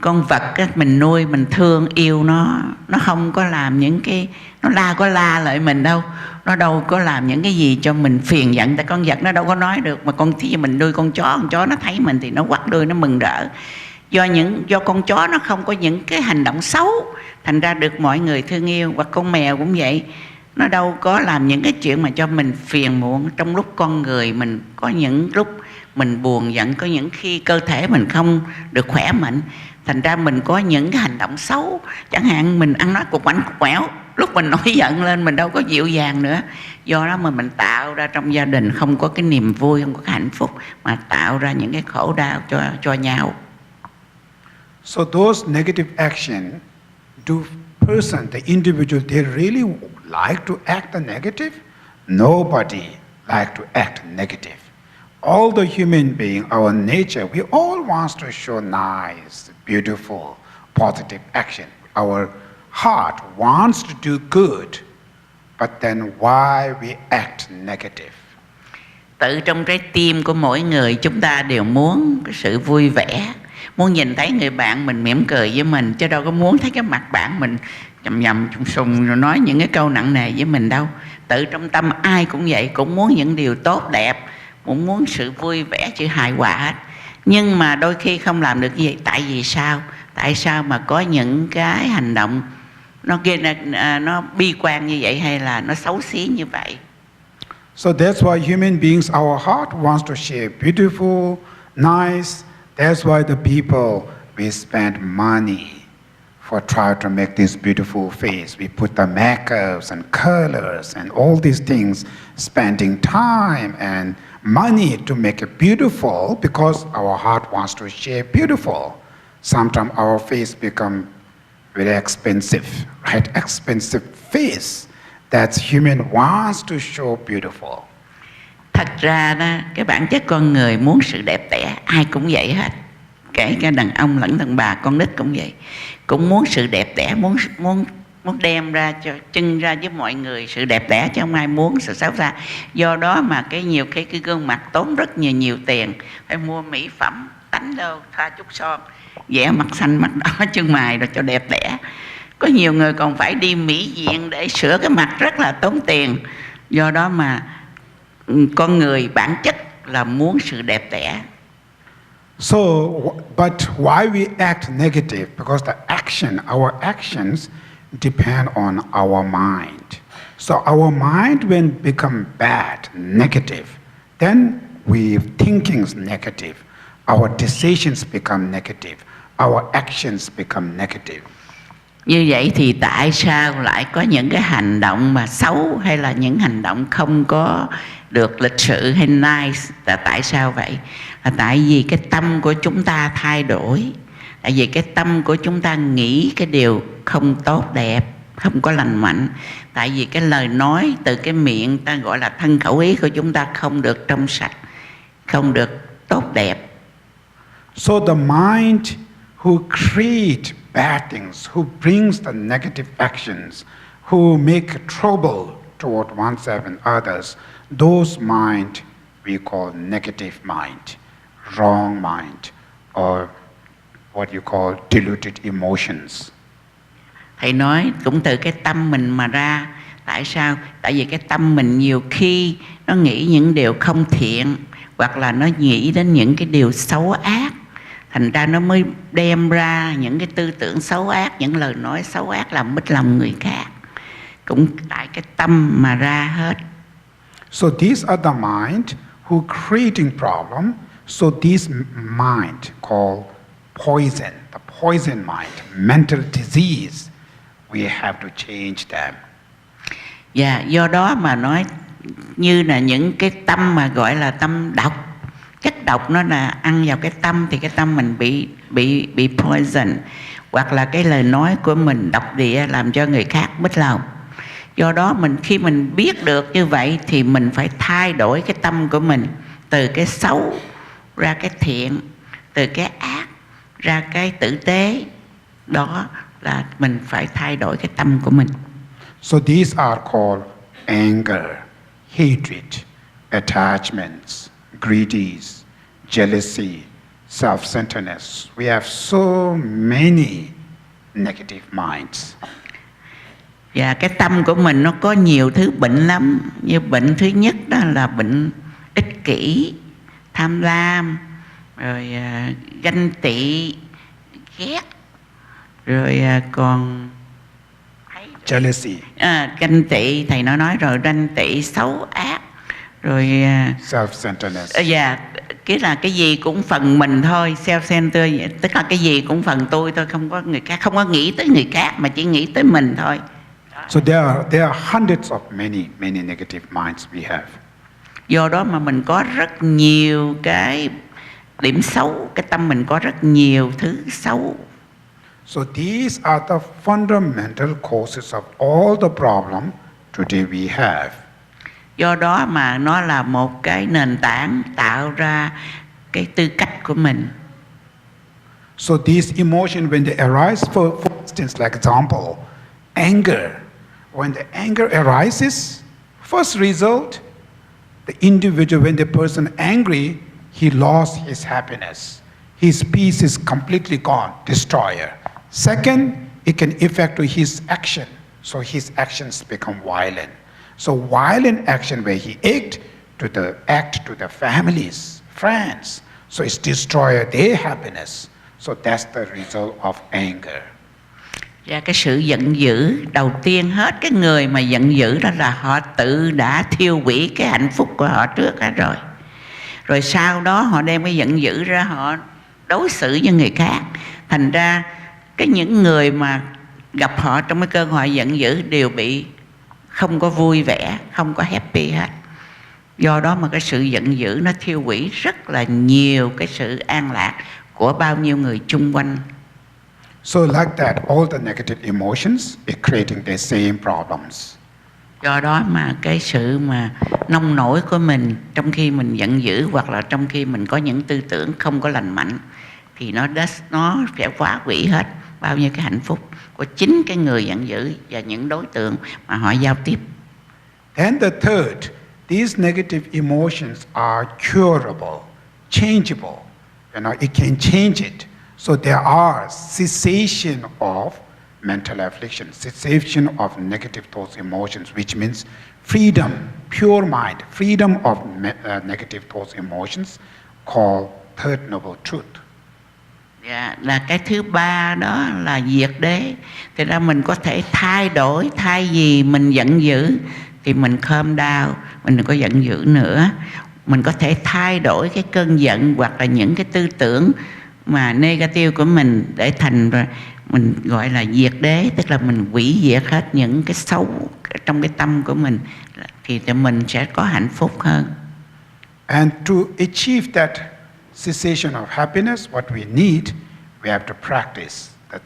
Con vật mình nuôi, mình thương yêu nó không có làm những cái, nó có la lại mình đâu, nó đâu có làm những cái gì cho mình phiền giận. Tại con vật nó đâu có nói được, mà khi mình nuôi con chó nó thấy mình thì nó quắt đuôi, nó mừng rỡ. Do con chó nó không có những cái hành động xấu, thành ra được mọi người thương yêu. Hoặc con mèo cũng vậy, nó đâu có làm những cái chuyện mà cho mình phiền muộn. Trong lúc con người mình có những lúc mình buồn giận, có những khi cơ thể mình không được khỏe mạnh, thành ra mình có những cái hành động xấu. Chẳng hạn mình ăn nói cục quạnh cục quẹo, lúc mình nổi giận lên mình đâu có dịu dàng nữa. Do đó mà mình tạo ra trong gia đình không có cái niềm vui, không có cái hạnh phúc, mà tạo ra những cái khổ đau cho nhau. So those negative action, do person, the individual, they really like to act the negative? Nobody like to act negative. All the human being, our nature, we all want to show nice, beautiful, positive action. Our heart wants to do good, but then why we act negative? Tự trong trái tim của mỗi người chúng ta đều muốn cái sự vui vẻ, muốn nhìn thấy người bạn mình mỉm cười với mình, chứ đâu có muốn thấy cái mặt bạn mình nhầm sùng rồi nói những cái câu nặng nề với mình đâu. Tự trong tâm ai cũng vậy, cũng muốn những điều tốt đẹp, cũng muốn sự vui vẻ, sự hài hòa hết. Nhưng mà đôi khi không làm được như vậy. Tại vì sao? Tại sao mà có những cái hành động nó bi quan như vậy, hay là nó xấu xí như vậy? So that's why human beings, our heart wants to share beautiful, nice. That's why the people, we spend money for try to make this beautiful face. We put the makeups and colors and all these things, spending time and money to make it beautiful, because our heart wants to share beautiful. Sometimes our face become very expensive, right? Expensive face that human wants to show beautiful. Thật ra đó, cái bản chất con người muốn sự đẹp đẽ, ai cũng vậy hết. Kể cả đàn ông lẫn đàn bà, con nít cũng vậy. Cũng muốn sự đẹp đẽ, muốn đem ra cho trưng ra với mọi người sự đẹp đẽ, chứ không ai muốn sự xấu xa. Do đó mà nhiều khi cái gương mặt tốn rất nhiều tiền, phải mua mỹ phẩm, tánh đâu, thoa chút son, vẽ mặt xanh mặt đỏ chân mày rồi cho đẹp đẽ. Có nhiều người còn phải đi mỹ viện để sửa cái mặt, rất là tốn tiền. Do đó mà con người bản chất là muốn sự đẹp đẽ. So, but why we act negative? Because the action, our actions, depend on our mind. So our mind when become bad, negative, then we thinking's negative. Our decisions become negative. Our actions become negative. Như vậy thì tại sao lại có những cái hành động mà xấu hay là những hành động không có được lịch sự hay nice? Là tại sao vậy? Là tại vì cái tâm của chúng ta thay đổi. Tại vì cái tâm của chúng ta nghĩ cái điều không tốt đẹp, không có lành mạnh. Tại vì cái lời nói từ cái miệng ta gọi là thân khẩu ý của chúng ta không được trong sạch, không được tốt đẹp. So the mind who create bad things, who brings the negative actions, who make trouble toward oneself and others, those mind we call negative mind, wrong mind, or what you call diluted emotions. Thầy nói cũng từ cái tâm mình mà ra. Tại sao? Tại vì cái tâm mình nhiều khi nó nghĩ những điều không thiện, hoặc là nó nghĩ đến những cái điều xấu ác. Thành ra nó mới đem ra những cái tư tưởng xấu ác, những lời nói xấu ác làm mất lòng người khác. Cũng tại cái tâm mà ra hết. So these are the mind who creating problem. So this mind called poison, the poison mind, mental disease. We have to change them. Và do đó mà nói như là những cái tâm mà gọi là tâm độc, chất độc nó là ăn vào cái tâm thì cái tâm mình bị poison, hoặc là cái lời nói của mình độc địa làm cho người khác mất lòng. Do đó khi mình biết được như vậy thì mình phải thay đổi cái tâm của mình từ cái xấu ra cái thiện, từ cái ác ra cái tử tế. Đó là mình phải thay đổi cái tâm của mình. So these are called anger, hatred, attachments, greedies, jealousy, self-centeredness. We have so many negative minds. Và cái tâm của mình nó có nhiều thứ bệnh lắm. Như bệnh thứ nhất đó là bệnh ích kỷ, tham lam, rồi ganh tị, ghét, rồi còn jealousy, ganh tị, thầy nói rồi, ganh tị xấu ác, rồi self-centeredness. Dạ, cái là cái gì cũng phần mình thôi, self-centered, tức là cái gì cũng phần tôi thôi, không có người khác, không có nghĩ tới người khác mà chỉ nghĩ tới mình thôi. So there are hundreds of many negative minds we have. Do đó mà mình có rất nhiều cái điểm xấu, cái tâm mình có rất nhiều thứ xấu. So these are the fundamental causes of all the problem today we have. Do đó mà nó là một cái nền tảng tạo ra cái tư cách của mình. So these emotions when they arise, for instance, like example, anger. When the anger arises, first result, the individual, when the person angry, he lost his happiness. His peace is completely gone, destroyer. Second, it can affect to his action. So his actions become violent. So violent action where he act to the families, friends. So it's destroy their happiness. So that's the result of anger. Và cái sự giận dữ, đầu tiên hết cái người mà giận dữ đó là họ tự đã thiêu hủy cái hạnh phúc của họ trước hết rồi. Rồi sau đó họ đem cái giận dữ ra họ đối xử với người khác. Thành ra những người mà gặp họ trong cái cơn họ giận dữ đều bị không có vui vẻ, không có happy hết. Do đó mà cái sự giận dữ nó thiêu hủy rất là nhiều cái sự an lạc của bao nhiêu người chung quanh. So like that, all the negative emotions is creating the same problems. Do đó mà cái sự mà nông nổi của mình trong khi mình giận dữ hoặc là trong khi mình có những tư tưởng không có lành mạnh thì nó sẽ phá hủy hết bao nhiêu cái hạnh phúc của chính cái người giận dữ và những đối tượng mà họ giao tiếp. And the third, these negative emotions are curable, changeable. It can change it. So there are cessation of mental affliction, cessation of negative thoughts, emotions, which means freedom, pure mind, freedom of negative thoughts, emotions, called third noble truth. Dạ, là cái thứ ba đó là diệt đế. Thì ra mình có thể thay đổi, thay vì mình giận dữ thì mình calm down, mình đừng có giận dữ nữa. Mình có thể thay đổi cái cơn giận hoặc là những cái tư tưởng mà negative của mình để thành ra mình gọi là diệt đế, tức là mình hủy diệt hết những cái xấu trong cái tâm của mình, thì mình sẽ có hạnh phúc hơn. And to achieve that cessation of happiness, what we need, we have to practice the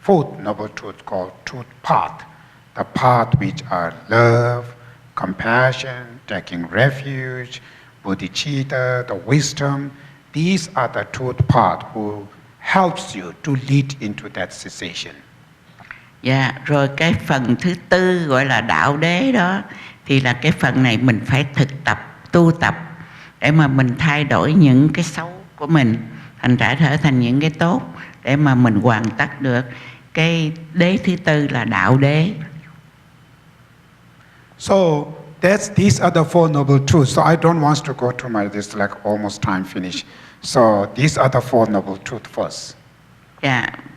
fourth noble truth called truth path. The path which are love, compassion, taking refuge, bodhicitta, the wisdom. These are the truth path who helps you to lead into that cessation. Dạ, rồi cái phần thứ tư gọi là đạo đế đó, thì là cái phần này mình phải thực tập, tu tập để mà mình thay đổi những cái xấu của mình thành trở thành những cái tốt, để mà mình hoàn tất được cái đế thứ tư là đạo đế. So these are the four noble truths. So I don't want to go through my this like almost time finish. So these are the four noble truths first.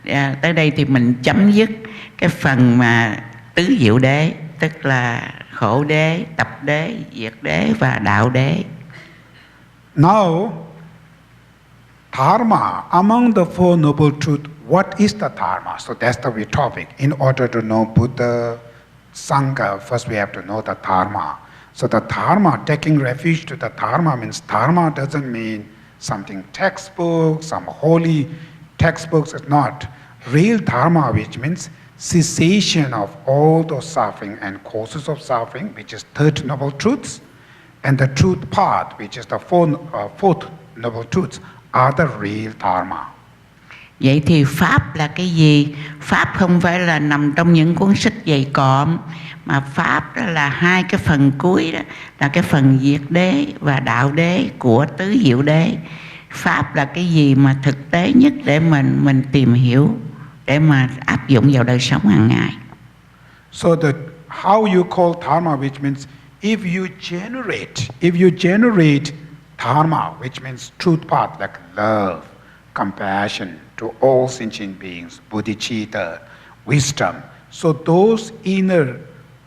Dạ, tới đây thì mình chấm dứt cái phần mà tứ diệu đế, tức là khổ đế, tập đế, diệt đế và đạo đế. Now, dharma, among the four noble truths, what is the dharma? So that's the topic. In order to know Buddha, Sangha, first we have to know the dharma. So the dharma, taking refuge to the dharma means dharma doesn't mean something textbook, some holy textbooks. It's not. Real dharma, which means cessation of all those suffering and causes of suffering, which is third noble truths, and the truth path, which is the fourth noble truths, are the real dharma. Vậy thì Pháp là cái gì? Pháp không phải là nằm trong những cuốn sách dày cộm, mà Pháp đó là hai cái phần cuối đó, là cái phần diệt đế và đạo đế của tứ diệu đế. Pháp là cái gì mà thực tế nhất để mình tìm hiểu, để mà áp dụng vào đời sống hàng ngày. So how you call dharma, which means if you generate dharma, which means truth path like love, compassion to all sentient beings, bodhicitta, wisdom. So those inner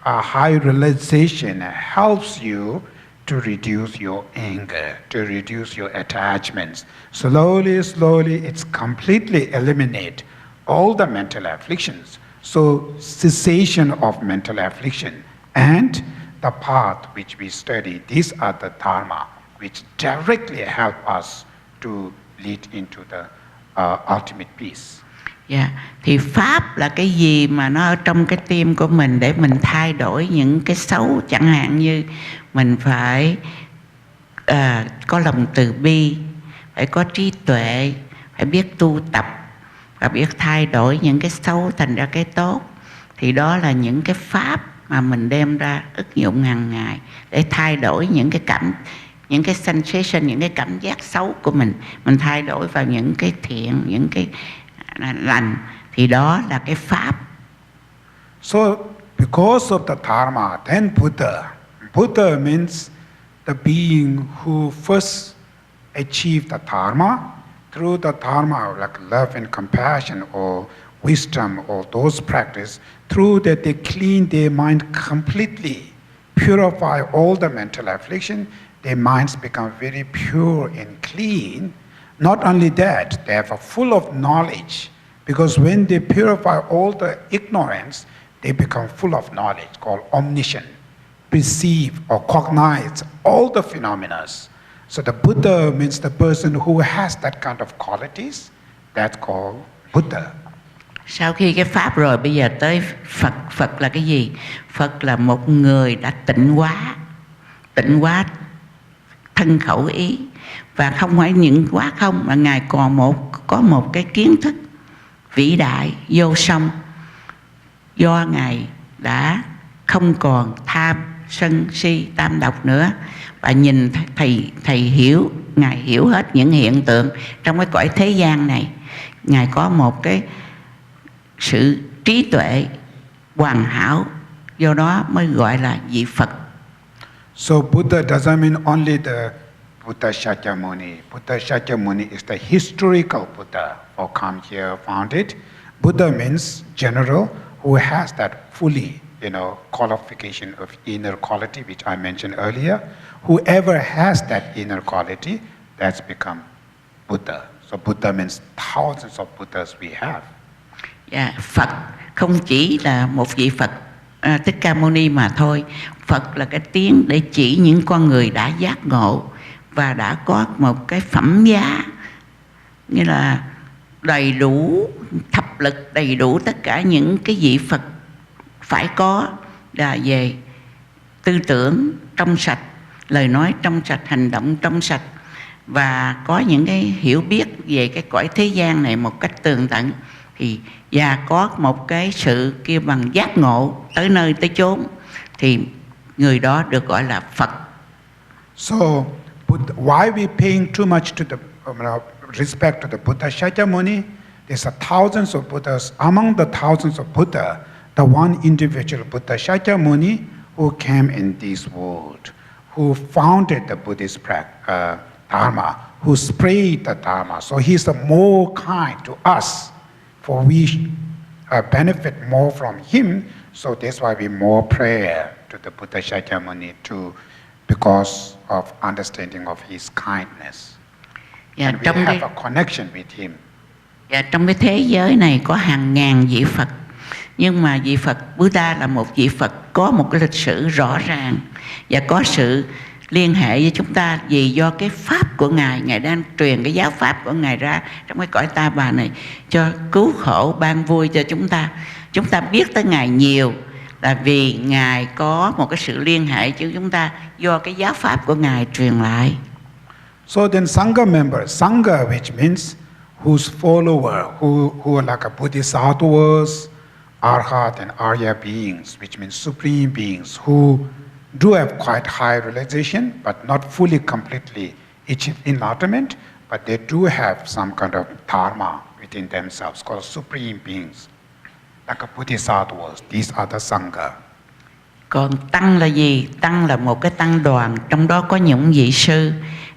high realization helps you to reduce your anger, to reduce your attachments. Slowly, it's completely eliminate all the mental afflictions. So cessation of mental affliction and the path which we study, these are the dharma which directly help us to lead into the ultimate peace. Dạ, thì Pháp là cái gì mà nó ở trong cái tim của mình để mình thay đổi những cái xấu, chẳng hạn như mình phải có lòng từ bi, phải có trí tuệ, phải biết tu tập và biết thay đổi những cái xấu thành ra cái tốt. Thì đó là những cái Pháp mà mình đem ra ứng dụng hàng ngày để thay đổi những cái sensation, những cái cảm giác xấu của mình thay đổi vào những cái thiện, những cái lành, thì đó là cái Pháp. So because of the dharma, then Buddha means the being who first achieved the dharma. Through the dharma, like love and compassion or wisdom or those practice, through that they clean their mind completely, purify all the mental affliction, their minds become very pure and clean. Not only that, they are full of knowledge, because when they purify all the ignorance, they become full of knowledge, called omniscient, perceive or cognize all the phenomena. So the Buddha means the person who has that kind of qualities, that's called Buddha. Sau khi cái Pháp rồi, bây giờ tới Phật. Phật là cái gì? Phật là một người đã tịnh hóa thân khẩu ý. Và không phải những quá không, mà Ngài còn có một cái kiến thức vĩ đại, vô song. Do Ngài đã không còn tham, sân, si, tam độc nữa. Và nhìn Thầy hiểu, Ngài hiểu hết những hiện tượng trong cái cõi thế gian này. Ngài có một cái sự trí tuệ hoàn hảo, do đó mới gọi là vị Phật. So Buddha doesn't mean only the Buddha Shakyamuni. Buddha Shakyamuni is the historical Buddha who come here, founded. Buddha means general who has that fully, qualification of inner quality, which I mentioned earlier. Whoever has that inner quality, that's become Buddha. So Buddha means thousands of Buddhas we have. Phật không chỉ là một vị Phật Thích Ca Mâu Ni mà thôi. Phật là cái tiếng để chỉ những con người đã giác ngộ và đã có một cái phẩm giá, nghĩa là đầy đủ thập lực, đầy đủ tất cả những cái vị Phật phải có, là về tư tưởng trong sạch, lời nói trong sạch, hành động trong sạch, và có những cái hiểu biết về cái cõi thế gian này một cách tường tận, và có một cái sự kêu bằng giác ngộ tới nơi tới chốn, thì người đó được gọi là Phật. So why we paying too much to the respect to the Buddha Shakyamuni? There's thousands of Buddhas. Among the thousands of Buddha, the one individual Buddha Shakyamuni who came in this world, who founded the Buddhist Dharma, who spread the Dharma. So he's more kind to us, for we benefit more from him. So that's why we more prayer to the Buddha Shakyamuni too, because of understanding of his kindness. And we have a connection with him. Trong cái thế giới này có hàng ngàn vị Phật, nhưng mà vị Phật Buddha là một vị Phật có một cái lịch sử rõ ràng và có sự liên hệ với chúng ta, vì do cái pháp của Ngài đang truyền cái giáo pháp của Ngài ra trong cái cõi ta bà này cho cứu khổ ban vui cho chúng ta. Chúng ta biết tới Ngài nhiều là vì Ngài có một cái sự liên hệ với chúng ta do cái giáo pháp của Ngài truyền lại. So then Sangha member, Sangha which means whose follower, who are like a bodhisattvas, arhat and arya beings, which means supreme beings, who do have quite high realization, but not fully completely achieve enlightenment, but they do have some kind of dharma within themselves called supreme beings, like a bodhisattvas. These are the Sangha. Còn tăng là gì? Tăng là một cái tăng đoàn, trong đó có những vị sư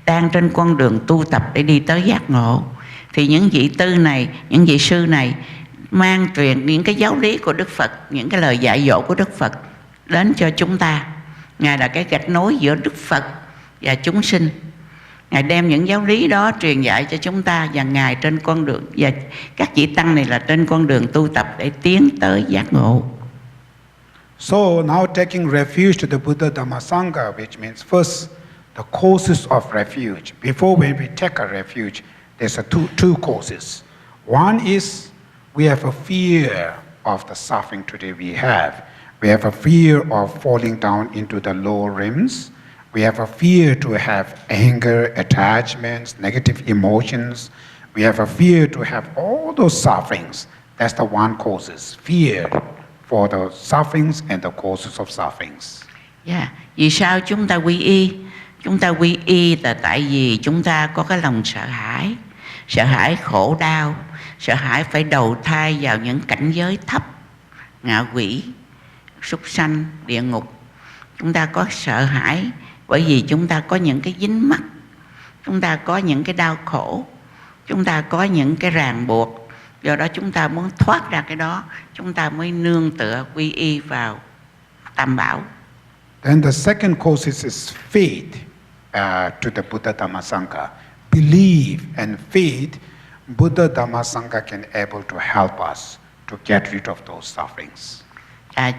đang trên con đường tu tập để đi tới giác ngộ. Thì những vị tư này, những vị sư này mang truyền những cái giáo lý của Đức Phật, những cái lời dạy dỗ của Đức Phật đến cho chúng ta. Ngài là cái gạch nối giữa Đức Phật và chúng sinh. Ngài đem những giáo lý đó truyền dạy cho chúng ta, và Ngài trên con đường, và các vị tăng này là trên con đường tu tập để tiến tới giác ngộ. So now taking refuge to the Buddha Dhamma Sangha, which means first the causes of refuge. Before when we take a refuge, there's two causes. One is we have a fear of the suffering today we have. We have a fear of falling down into the lower realms. We have a fear to have anger, attachments, negative emotions. We have a fear to have all those sufferings. That's the one causes, fear for the sufferings and the causes of sufferings. Vì sao chúng ta quy y? Chúng ta quy y là tại vì chúng ta có cái lòng sợ hãi khổ đau, sợ hãi phải đầu thai vào những cảnh giới thấp, ngạ quỷ, súc sanh, địa ngục. Chúng ta có sợ hãi bởi vì chúng ta có những cái dính mắc, chúng ta có những cái đau khổ, chúng ta có những cái ràng buộc. Do đó chúng ta muốn thoát ra cái đó, chúng ta mới nương tựa quy y vào Tam Bảo. Then the second cause is faith to the Buddha Dhamma Sangha. Belief and faith, Buddha Dhamma Sangha can able to help us to get rid of those sufferings.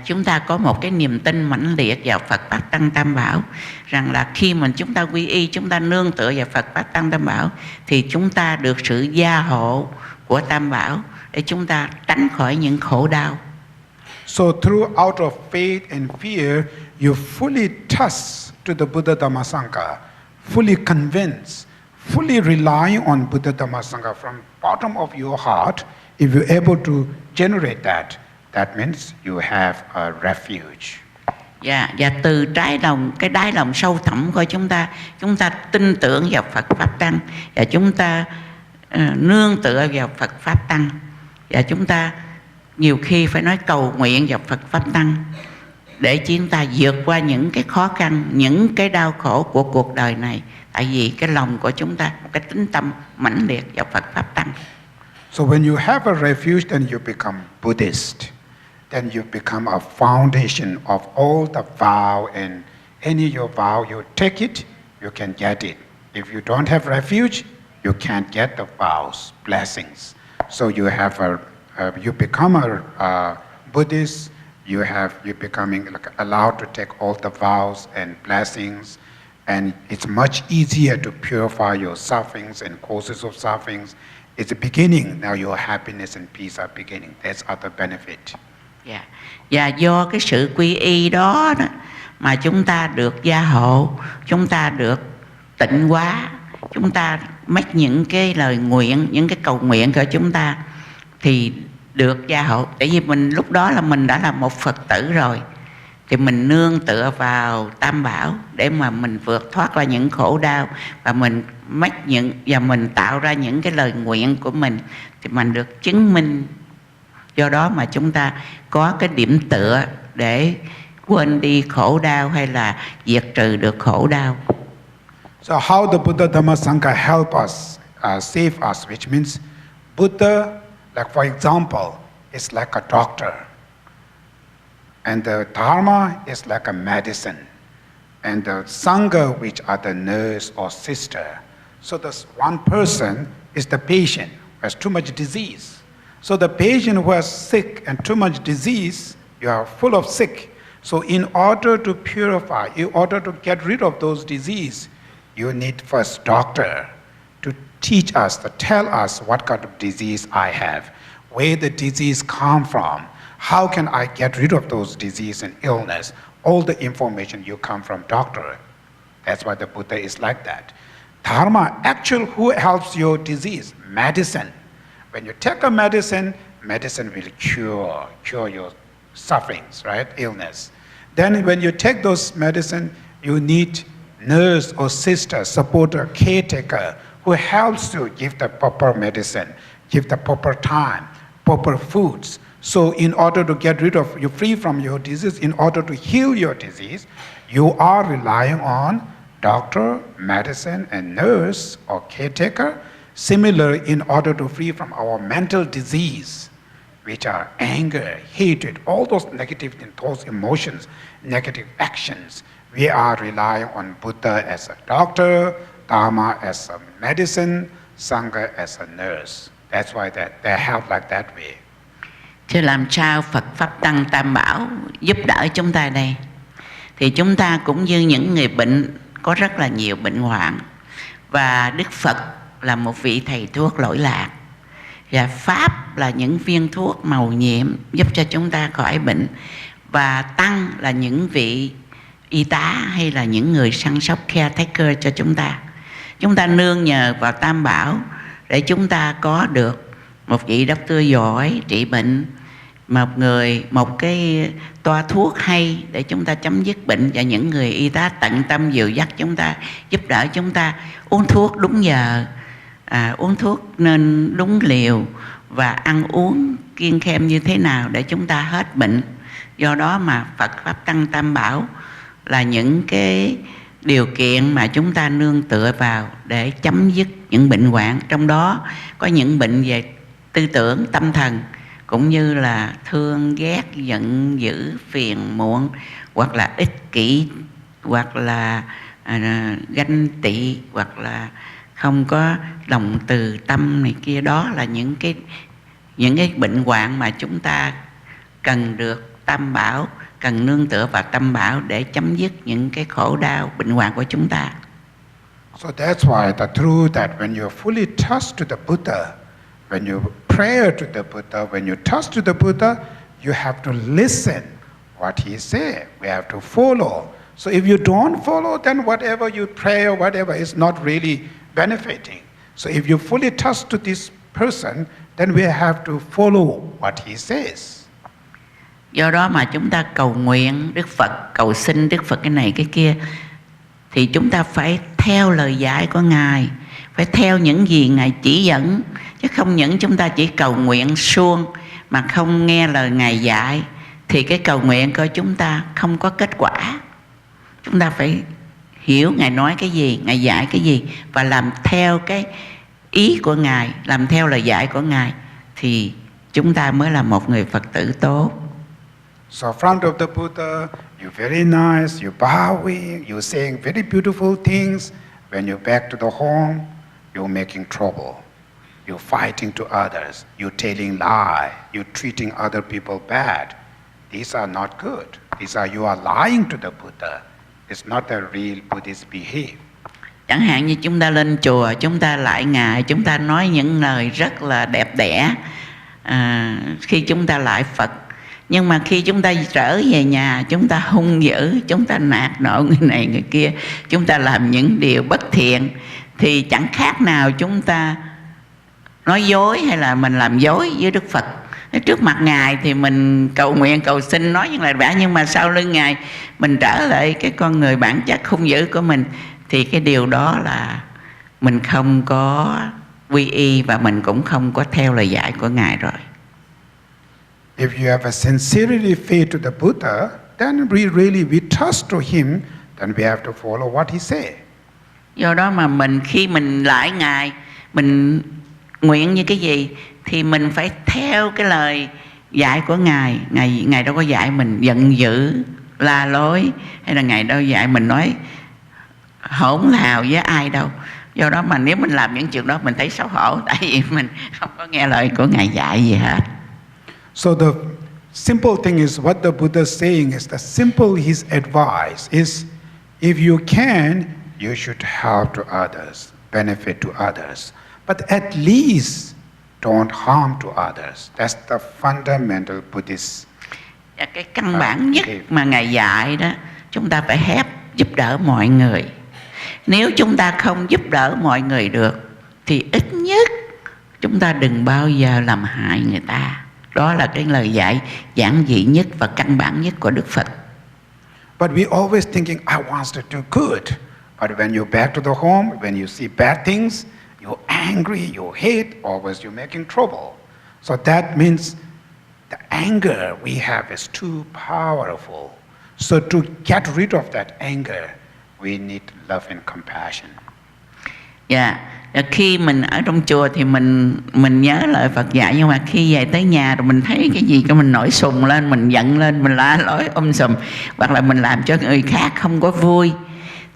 Chúng ta có một cái niềm tin mãnh liệt vào Phật Pháp Tăng Tam Bảo, rằng là khi mình chúng ta quy y, chúng ta nương tựa vào Phật Pháp Tăng Tam Bảo, thì chúng ta được sự gia hộ của Tam Bảo để chúng ta tránh khỏi những khổ đau. So through out of faith and fear, you fully trust to the Buddha Dhamma Sangha, fully convinced, fully relying on Buddha Dhamma Sangha from bottom of your heart. If you're able to generate that means you have a refuge. Và từ cái đáy lòng sâu thẳm của chúng ta tin tưởng vào Phật Pháp Tăng, và chúng ta nương tựa vào Phật Pháp Tăng, và chúng ta nhiều khi phải nói cầu nguyện vào Phật Pháp Tăng để chúng ta vượt qua những cái khó khăn, những cái đau khổ của cuộc đời này. Tại vì cái lòng của chúng ta, cái tính tâm mãnh liệt vào Phật Pháp Tăng. So when you have a refuge, then you become Buddhist. Then you become a foundation of all the vow, and any your vow, you take it, you can get it. If you don't have refuge, you can't get the vows, blessings. So you have you become a Buddhist. You becoming like allowed to take all the vows and blessings, and it's much easier to purify your sufferings and causes of sufferings. It's the beginning. Now your happiness and peace are beginning. That's other benefit. Yeah. Và do cái sự quy y đó mà chúng ta được gia hộ, chúng ta được tịnh hóa, chúng ta mắc những cái lời nguyện, những cái cầu nguyện của chúng ta thì được gia hộ. Tại vì mình lúc đó là mình đã là một Phật tử rồi, thì mình nương tựa vào Tam Bảo để mà mình vượt thoát qua những khổ đau, và mình mình tạo ra những cái lời nguyện của mình thì mình được chứng minh. Do đó mà chúng ta có cái điểm tựa để quên đi khổ đau hay là diệt trừ được khổ đau. So how the Buddha Dhamma Sangha help us, save us, which means Buddha, like for example, is like a doctor. And the Dharma is like a medicine. And the Sangha, which are the nurse or sister. So this one person is the patient who has too much disease. So the patient who has sick and too much disease, you are full of sick. So in order to purify, in order to get rid of those disease, you need first doctor to teach us, to tell us what kind of disease I have, where the disease come from, how can I get rid of those disease and illness. All the information you come from doctor. That's why the Buddha is like that. Dharma, actual who helps your disease? Medicine. When you take a medicine, medicine will cure your sufferings, right? Illness. Then when you take those medicine, you need nurse or sister, supporter, caretaker, who helps you give the proper medicine, give the proper time, proper foods. So in order to get rid of you, free from your disease, in order to heal your disease, you are relying on doctor, medicine, and nurse or caretaker. Similar, in order to free from our mental disease, which are anger, hatred, all those negative those emotions, negative actions, we are relying on Buddha as a doctor, Dharma as a medicine, Sangha as a nurse. That's why they help like that way. Thì làm sao Phật Pháp Tăng Tam Bảo giúp đỡ chúng ta đây? Thì chúng ta cũng như những người bệnh, có rất là nhiều bệnh hoạn, và Đức Phật là một vị thầy thuốc lỗi lạc, và Pháp là những viên thuốc màu nhiệm giúp cho chúng ta khỏi bệnh, và Tăng là những vị y tá hay là những người săn sóc caretaker cho chúng ta. Chúng ta nương nhờ vào Tam Bảo để chúng ta có được một vị doctor giỏi trị bệnh, một cái toa thuốc hay để chúng ta chấm dứt bệnh, và những người y tá tận tâm dìu dắt chúng ta, giúp đỡ chúng ta uống thuốc đúng giờ, uống thuốc nên đúng liều, và ăn uống kiêng khem như thế nào để chúng ta hết bệnh. Do đó mà Phật Pháp Tăng Tam Bảo là những cái điều kiện mà chúng ta nương tựa vào để chấm dứt những bệnh hoạn. Trong đó có những bệnh về tư tưởng, tâm thần, cũng như là thương ghét, giận dữ, phiền muộn, hoặc là ích kỷ, hoặc là ganh tị, hoặc là không có lòng từ tâm này kia. Đó là những cái bệnh hoạn mà chúng ta cần được Tam Bảo, cần nương tựa vào Tam Bảo để chấm dứt những cái khổ đau, bệnh hoạn của chúng ta. So that's why the truth that when you're fully touched to the Buddha, when you pray to the Buddha, when you touch to the Buddha, you have to listen what he said. We have to follow. So if you don't follow, then whatever you pray or whatever is not really benefiting. So if you fully touch to this person, then we have to follow what he says. Do đó mà chúng ta cầu nguyện Đức Phật, cầu xin Đức Phật cái này cái kia, thì chúng ta phải theo lời dạy của Ngài, phải theo những gì Ngài chỉ dẫn, chứ không những chúng ta chỉ cầu nguyện suông mà không nghe lời Ngài dạy thì cái cầu nguyện của chúng ta không có kết quả. Chúng ta phải hiểu Ngài nói cái gì, Ngài dạy cái gì và làm theo cái ý của Ngài, làm theo lời dạy của Ngài, thì chúng ta mới là một người Phật tử tốt. So in front of the Buddha, you're very nice, you're bowing, you're saying very beautiful things. When you're back to the home, you're making trouble. You're fighting to others. You're telling lies. You're treating other people bad. These are not good. You are lying to the Buddha. It's not a real Buddhist behavior. Chẳng hạn như chúng ta lên chùa, chúng ta lại Ngài, chúng ta nói những lời rất là đẹp đẽ khi chúng ta lại Phật. Nhưng mà khi chúng ta trở về nhà, chúng ta hung dữ, chúng ta nạt nộ người này người kia, chúng ta làm những điều bất thiện, thì chẳng khác nào chúng ta nói dối hay là mình làm dối với Đức Phật. Trước mặt Ngài thì mình cầu nguyện, cầu xin, nói những lời bả, nhưng mà sau lưng Ngài mình trở lại cái con người bản chất hung dữ của mình, thì cái điều đó là mình không có quy y và mình cũng không có theo lời dạy của Ngài rồi. If you have a sincerity faith to the Buddha, then we trust to him, then we have to follow what he say. Do đó mà khi mình lại Ngài, mình nguyện như cái gì thì mình phải theo cái lời dạy của Ngài. Ngài đâu có dạy mình giận dữ, la lối, hay là Ngài đâu dạy mình nói hỗn hào với ai đâu. Do đó mà nếu mình làm những chuyện đó mình thấy xấu hổ, tại vì mình không có nghe lời của Ngài dạy gì hết. So the simple thing is what the Buddha is saying is the simple his advice is if you can, you should help to others, benefit to others. But at least don't harm to others. That's the fundamental Buddhist. Cái căn bản nhất mà Ngài dạy đó, chúng ta phải giúp đỡ mọi người. Nếu chúng ta không giúp đỡ mọi người được thì ít nhất chúng ta đừng bao giờ làm hại người ta. Đó là cái lời dạy giản dị nhất và căn bản nhất của Đức Phật. But we always thinking, I want to do good. But when you back to the home, when you see bad things, you're angry, you hate, always you're making trouble. So that means the anger we have is too powerful. So to get rid of that anger, we need love and compassion. Khi mình ở trong chùa thì mình nhớ lời Phật dạy, nhưng mà khi về tới nhà rồi mình thấy cái gì cái mình nổi sùng lên, mình giận lên, mình la lối sùm, hoặc là mình làm cho người khác không có vui,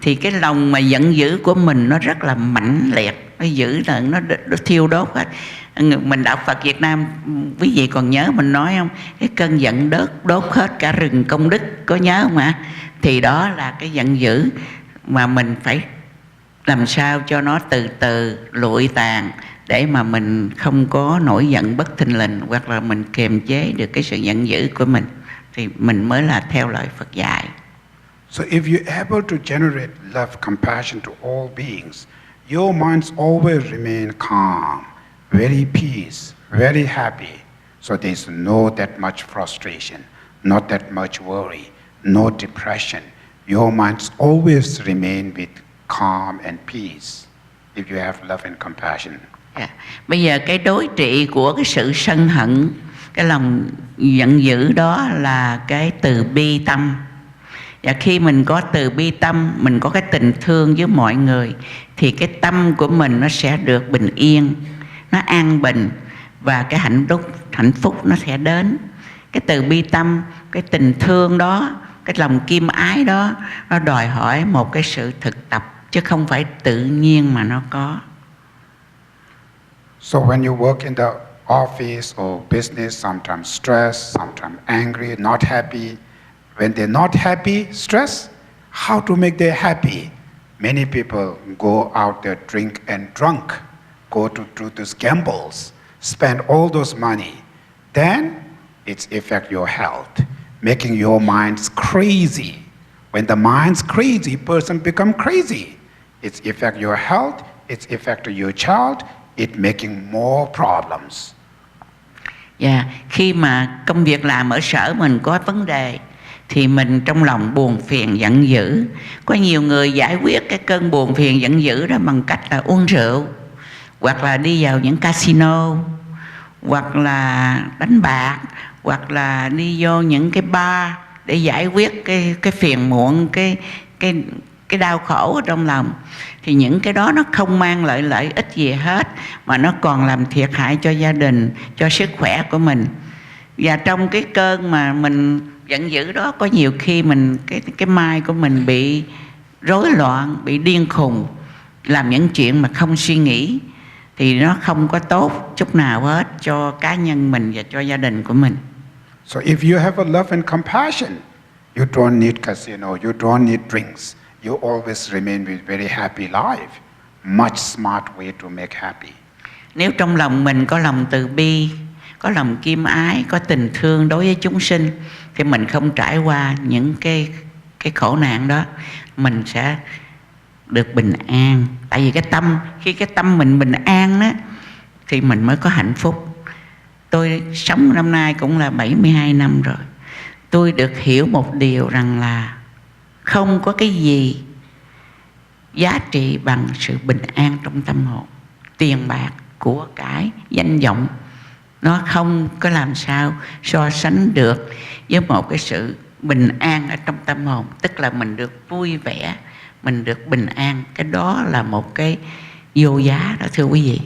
thì cái lòng mà giận dữ của mình nó rất là mãnh liệt, nó dữ là nó thiêu đốt hết. Mình đạo Phật Việt Nam quý vị còn nhớ mình nói không, cái cơn giận đốt hết cả rừng công đức, có nhớ không ạ? Thì đó là cái giận dữ mà mình phải làm sao cho nó từ từ lụi tàn, để mà mình không có nổi giận bất thình lình, hoặc là mình kiềm chế được cái sự giận dữ của mình, thì mình mới là theo lời Phật dạy. So if you're able to generate love, compassion to all beings, your minds always remain calm, very peace, very happy. So there's no that much frustration, not that much worry, no depression. Your minds always remain with calm and peace if you have love and compassion. Bây giờ cái đối trị của cái sự sân hận, cái lòng giận dữ đó là cái từ bi tâm. Và khi mình có từ bi tâm, mình có cái tình thương với mọi người, thì cái tâm của mình nó sẽ được bình yên, nó an bình, và cái hạnh phúc nó sẽ đến. Cái từ bi tâm, cái tình thương đó, cái lòng kim ái đó, nó đòi hỏi một cái sự thực tập, chứ không phải tự nhiên mà nó có. So when you work in the office or business, sometimes stressed, sometimes angry, not happy. When they're not happy, stressed, how to make them happy? Many people go out there, drink and drunk, go to those gambles, spend all those money. Then it's affect your health, making your minds crazy. When the mind's crazy, person become crazy. It's affect your health, it's affect your child, it's making more problems. Khi mà công việc làm ở sở mình có vấn đề thì mình trong lòng buồn phiền giận dữ. Có nhiều người giải quyết cái cơn buồn phiền giận dữ đó bằng cách là uống rượu, hoặc là đi vào những casino, hoặc là đánh bạc, hoặc là đi vô những cái bar để giải quyết cái phiền muộn, cái đau khổ ở trong lòng, thì những cái đó nó không mang lại lợi ích gì hết, mà nó còn làm thiệt hại cho gia đình, cho sức khỏe của mình. Và trong cái cơn mà mình giận dữ đó, có nhiều khi mình cái mind của mình bị rối loạn, bị điên khùng, làm những chuyện mà không suy nghĩ, thì nó không có tốt chút nào hết cho cá nhân mình và cho gia đình của mình. So if you have a love and compassion, you don't need casino, you don't need drinks. You always remain with very happy life. Much smart way to make happy. Nếu trong lòng mình có lòng từ bi, có lòng kim ái, có tình thương đối với chúng sinh, thì mình không trải qua những cái khổ nạn đó, mình sẽ được bình an. Tại vì khi cái tâm mình bình an đó, thì mình mới có hạnh phúc. Tôi sống năm nay cũng là 72 năm rồi. Tôi được hiểu một điều rằng là không có cái gì giá trị bằng sự bình an trong tâm hồn. Tiền bạc, của cải, danh vọng, nó không có làm sao so sánh được với một cái sự bình an ở trong tâm hồn. Tức là mình được vui vẻ, mình được bình an. Cái đó là một cái vô giá đó, thưa quý vị.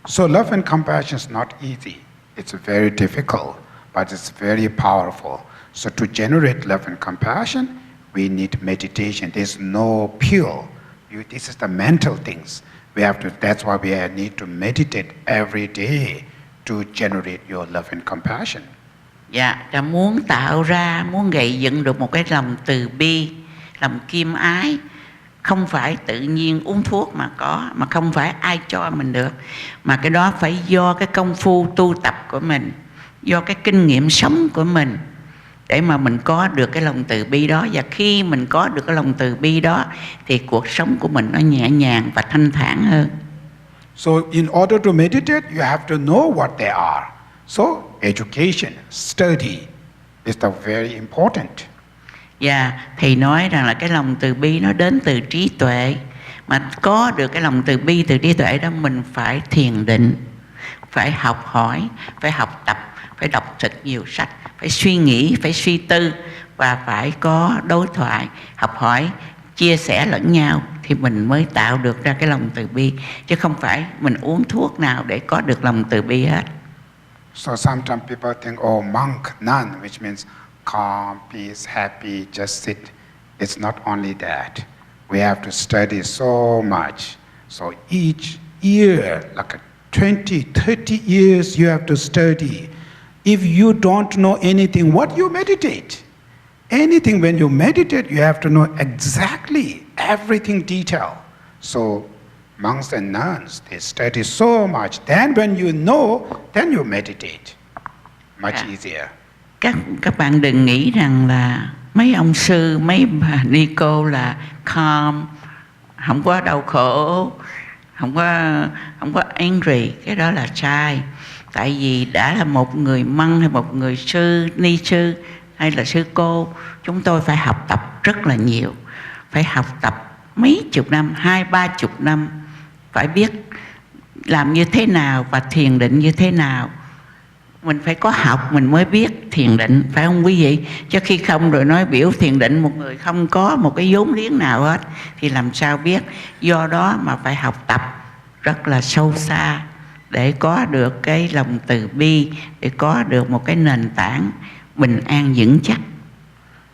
So love and compassion is not easy. It's very difficult, but it's very powerful. So to generate love and compassion, we need meditation. There's no pure. This is the mental things. That's why we need to meditate every day to generate your love and compassion. Dạ, muốn tạo ra, muốn gây dựng được một cái lòng từ bi, lòng kim ái, không phải tự nhiên uống thuốc mà có, mà không phải ai cho mình được, mà cái đó phải do cái công phu tu tập của mình, do cái kinh nghiệm sống của mình, để mà mình có được cái lòng từ bi đó. Và khi mình có được cái lòng từ bi đó, thì cuộc sống của mình nó nhẹ nhàng và thanh thản hơn. So in order to meditate, you have to know what they are. So education, study is very important. Và thầy nói rằng là cái lòng từ bi nó đến từ trí tuệ. Mà có được cái lòng từ bi từ trí tuệ đó, mình phải thiền định, phải học hỏi, phải học tập, phải đọc thật nhiều sách, phải suy nghĩ, phải suy tư, và phải có đối thoại, học hỏi, chia sẻ lẫn nhau, thì mình mới tạo được ra cái lòng từ bi. Chứ không phải mình uống thuốc nào để có được lòng từ bi hết. So sometimes people think, oh, monk, nun, which means calm, peace, happy, just sit. It's not only that. We have to study so much. So each year, like 20, 30 years, you have to study. If you don't know anything, what you meditate? Anything, when you meditate, you have to know exactly everything detail. So monks and nuns, they study so much. Then when you know, then you meditate. Much easier. Các bạn đừng nghĩ rằng là mấy ông sư, mấy bà ni cô là calm, không có đau khổ, không có angry. Cái đó là sai. Tại vì đã là một người monk hay một người sư, ni sư hay là sư cô, chúng tôi phải học tập rất là nhiều. Phải học tập mấy chục năm, 20-30 năm, phải biết làm như thế nào và thiền định như thế nào. Mình phải có học mình mới biết thiền định, phải không quý vị? Chứ khi không rồi nói biểu thiền định, một người không có một cái vốn liếng nào hết thì làm sao biết. Do đó mà phải học tập rất là sâu xa để có được cái lòng từ bi, để có được một cái nền tảng bình an vững chắc.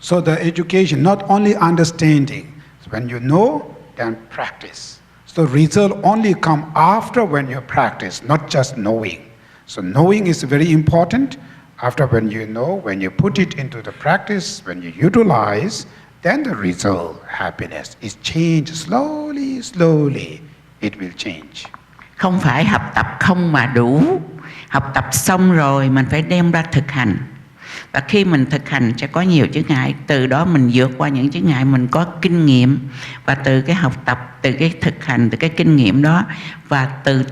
So the education, not only understanding. So when you know, then practice. So result only come after when you practice, not just knowing. So knowing is very important. After when you know, when you put it into the practice, when you utilize, then the result, happiness, is changed slowly, slowly. It will change. Không phải học tập không mà đủ. Học tập xong rồi mình phải đem ra thực hành. Và khi mình thực hành sẽ có nhiều chướng ngại. Từ đó mình vượt qua những chướng ngại, mình có kinh nghiệm. Và từ cái học tập, từ cái thực hành, từ cái kinh nghiệm đó, và từ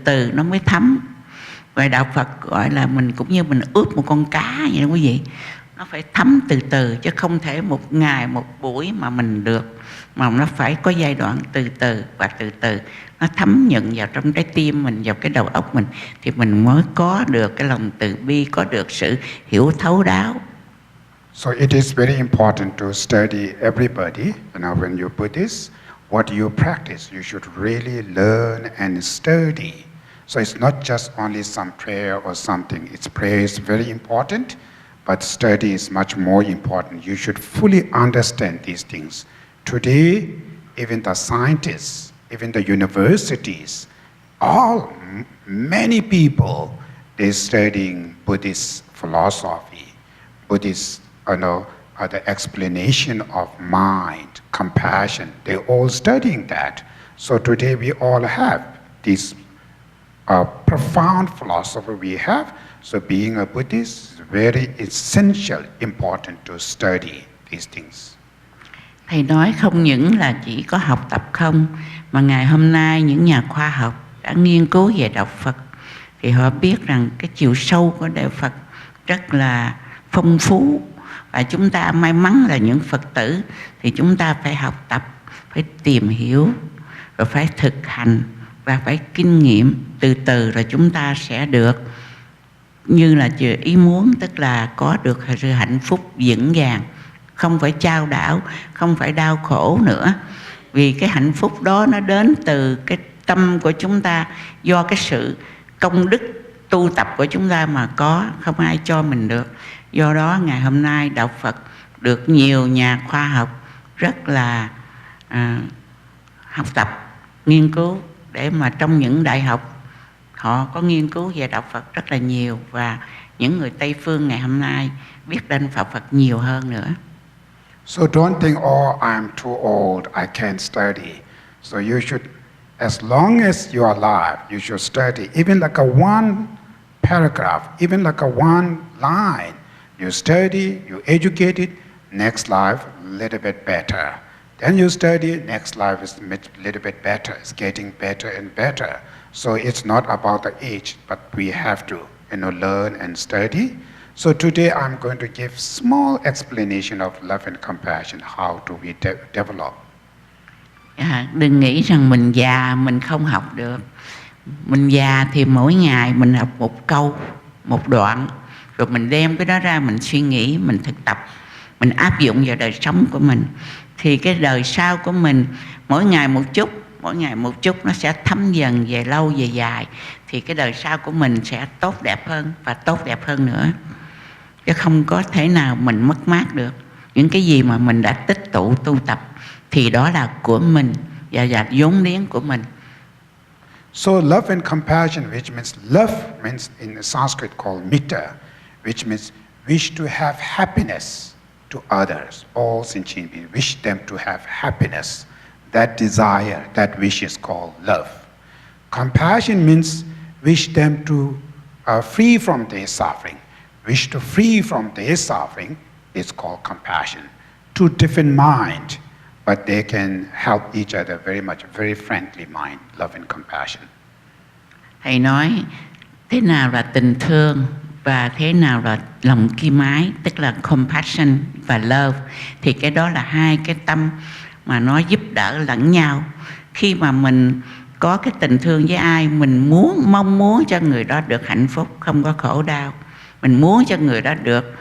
từ nó mới thấm. Và đạo Phật gọi là mình cũng như mình ướp một con cá vậy đó quý vị. Nó phải thấm từ từ, chứ không thể một ngày, một buổi mà mình được. Mà nó phải có giai đoạn từ từ và từ từ. nó thấm nhận vào trong trái tim mình, vào cái đầu óc mình, thì mình mới có được cái lòng từ bi, có được sự hiểu thấu đáo. So it is very important to study everybody. You know, when you're Buddhist, what you practice, you should really learn and study. So it's not just only some prayer or something. It's prayer is very important, but study is much more important. You should fully understand these things. Today, even the scientists, even the universities, many people, they're studying Buddhist philosophy, Buddhist, the explanation of mind, compassion. They're all studying that. So today we all have this profound philosophy we have. So being a Buddhist is very essential, important to study these things. Thầy nói không những là chỉ có học tập không, mà ngày hôm nay những nhà khoa học đã nghiên cứu về đạo Phật thì họ biết rằng cái chiều sâu của đạo Phật rất là phong phú, và chúng ta may mắn là những Phật tử thì chúng ta phải học tập, phải tìm hiểu, rồi phải thực hành và phải kinh nghiệm, từ từ rồi chúng ta sẽ được như là ý muốn, tức là có được sự hạnh phúc vững vàng, không phải chao đảo, không phải đau khổ nữa. Vì cái hạnh phúc đó nó đến từ cái tâm của chúng ta, do cái sự công đức tu tập của chúng ta mà có, không ai cho mình được. Do đó ngày hôm nay đạo Phật được nhiều nhà khoa học rất là học tập, nghiên cứu, để mà trong những đại học họ có nghiên cứu về đạo Phật rất là nhiều, và những người Tây phương ngày hôm nay biết đến Phật nhiều hơn nữa. So don't think, oh, I'm too old, I can't study. So you should, as long as you are alive, you should study. Even like a one paragraph, even like a one line, you study, you educate it, next life a little bit better. Then you study, next life is a little bit better, it's getting better and better. So it's not about the age, but we have to, learn and study. So today I'm going to give small explanation of love and compassion, how do we develop. Đừng nghĩ rằng mình già mình không học được. Mình già thì mỗi ngày mình học một câu, một đoạn, rồi mình đem cái đó ra mình suy nghĩ, mình thực tập, mình áp dụng vào đời sống của mình. Thì cái đời sau của mình mỗi ngày một chút nó sẽ thấm dần về lâu về dài. Thì cái đời sau của mình sẽ tốt đẹp hơn và tốt đẹp hơn nữa. Chứ không có thể nào mình mất mát được. Những cái gì mà mình đã tích tụ tu tập thì đó là của mình và vốn liếng của mình. So love and compassion, which means love means in Sanskrit called metta, which means wish to have happiness to others, all sentient beings, wish them to have happiness. That desire, that wish is called love. Compassion means wish them to free from their suffering. Wish to free from their suffering is called compassion. Two different minds, but they can help each other very much, very friendly mind, love and compassion. Thầy nói thế nào là tình thương và thế nào là lòng kim ái, tức là compassion và love. Thì cái đó là hai cái tâm mà nó giúp đỡ lẫn nhau. Khi mà mình có cái tình thương với ai, mình mong muốn cho người đó được hạnh phúc, không có khổ đau. Mình muốn cho người đó được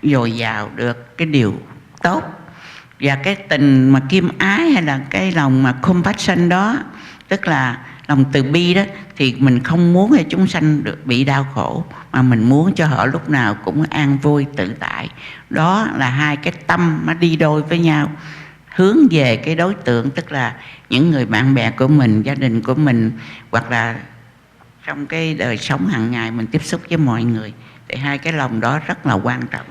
dồi dào, được cái điều tốt. Và cái tình mà kim ái hay là cái lòng mà compassion đó, tức là lòng từ bi đó, thì mình không muốn cho chúng sanh được bị đau khổ, mà mình muốn cho họ lúc nào cũng an vui tự tại. Đó là hai cái tâm nó đi đôi với nhau, hướng về cái đối tượng, tức là những người bạn bè của mình, gia đình của mình, hoặc là trong cái đời sống hàng ngày mình tiếp xúc với mọi người. Thì hai cái lòng đó rất là quan trọng.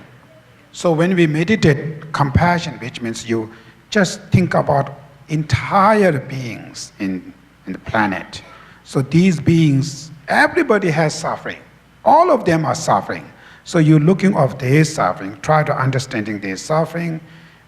So when we meditate compassion, which means you just think about entire beings in the planet. So these beings, everybody has suffering. All of them are suffering. So you're looking at their suffering, try to understanding their suffering,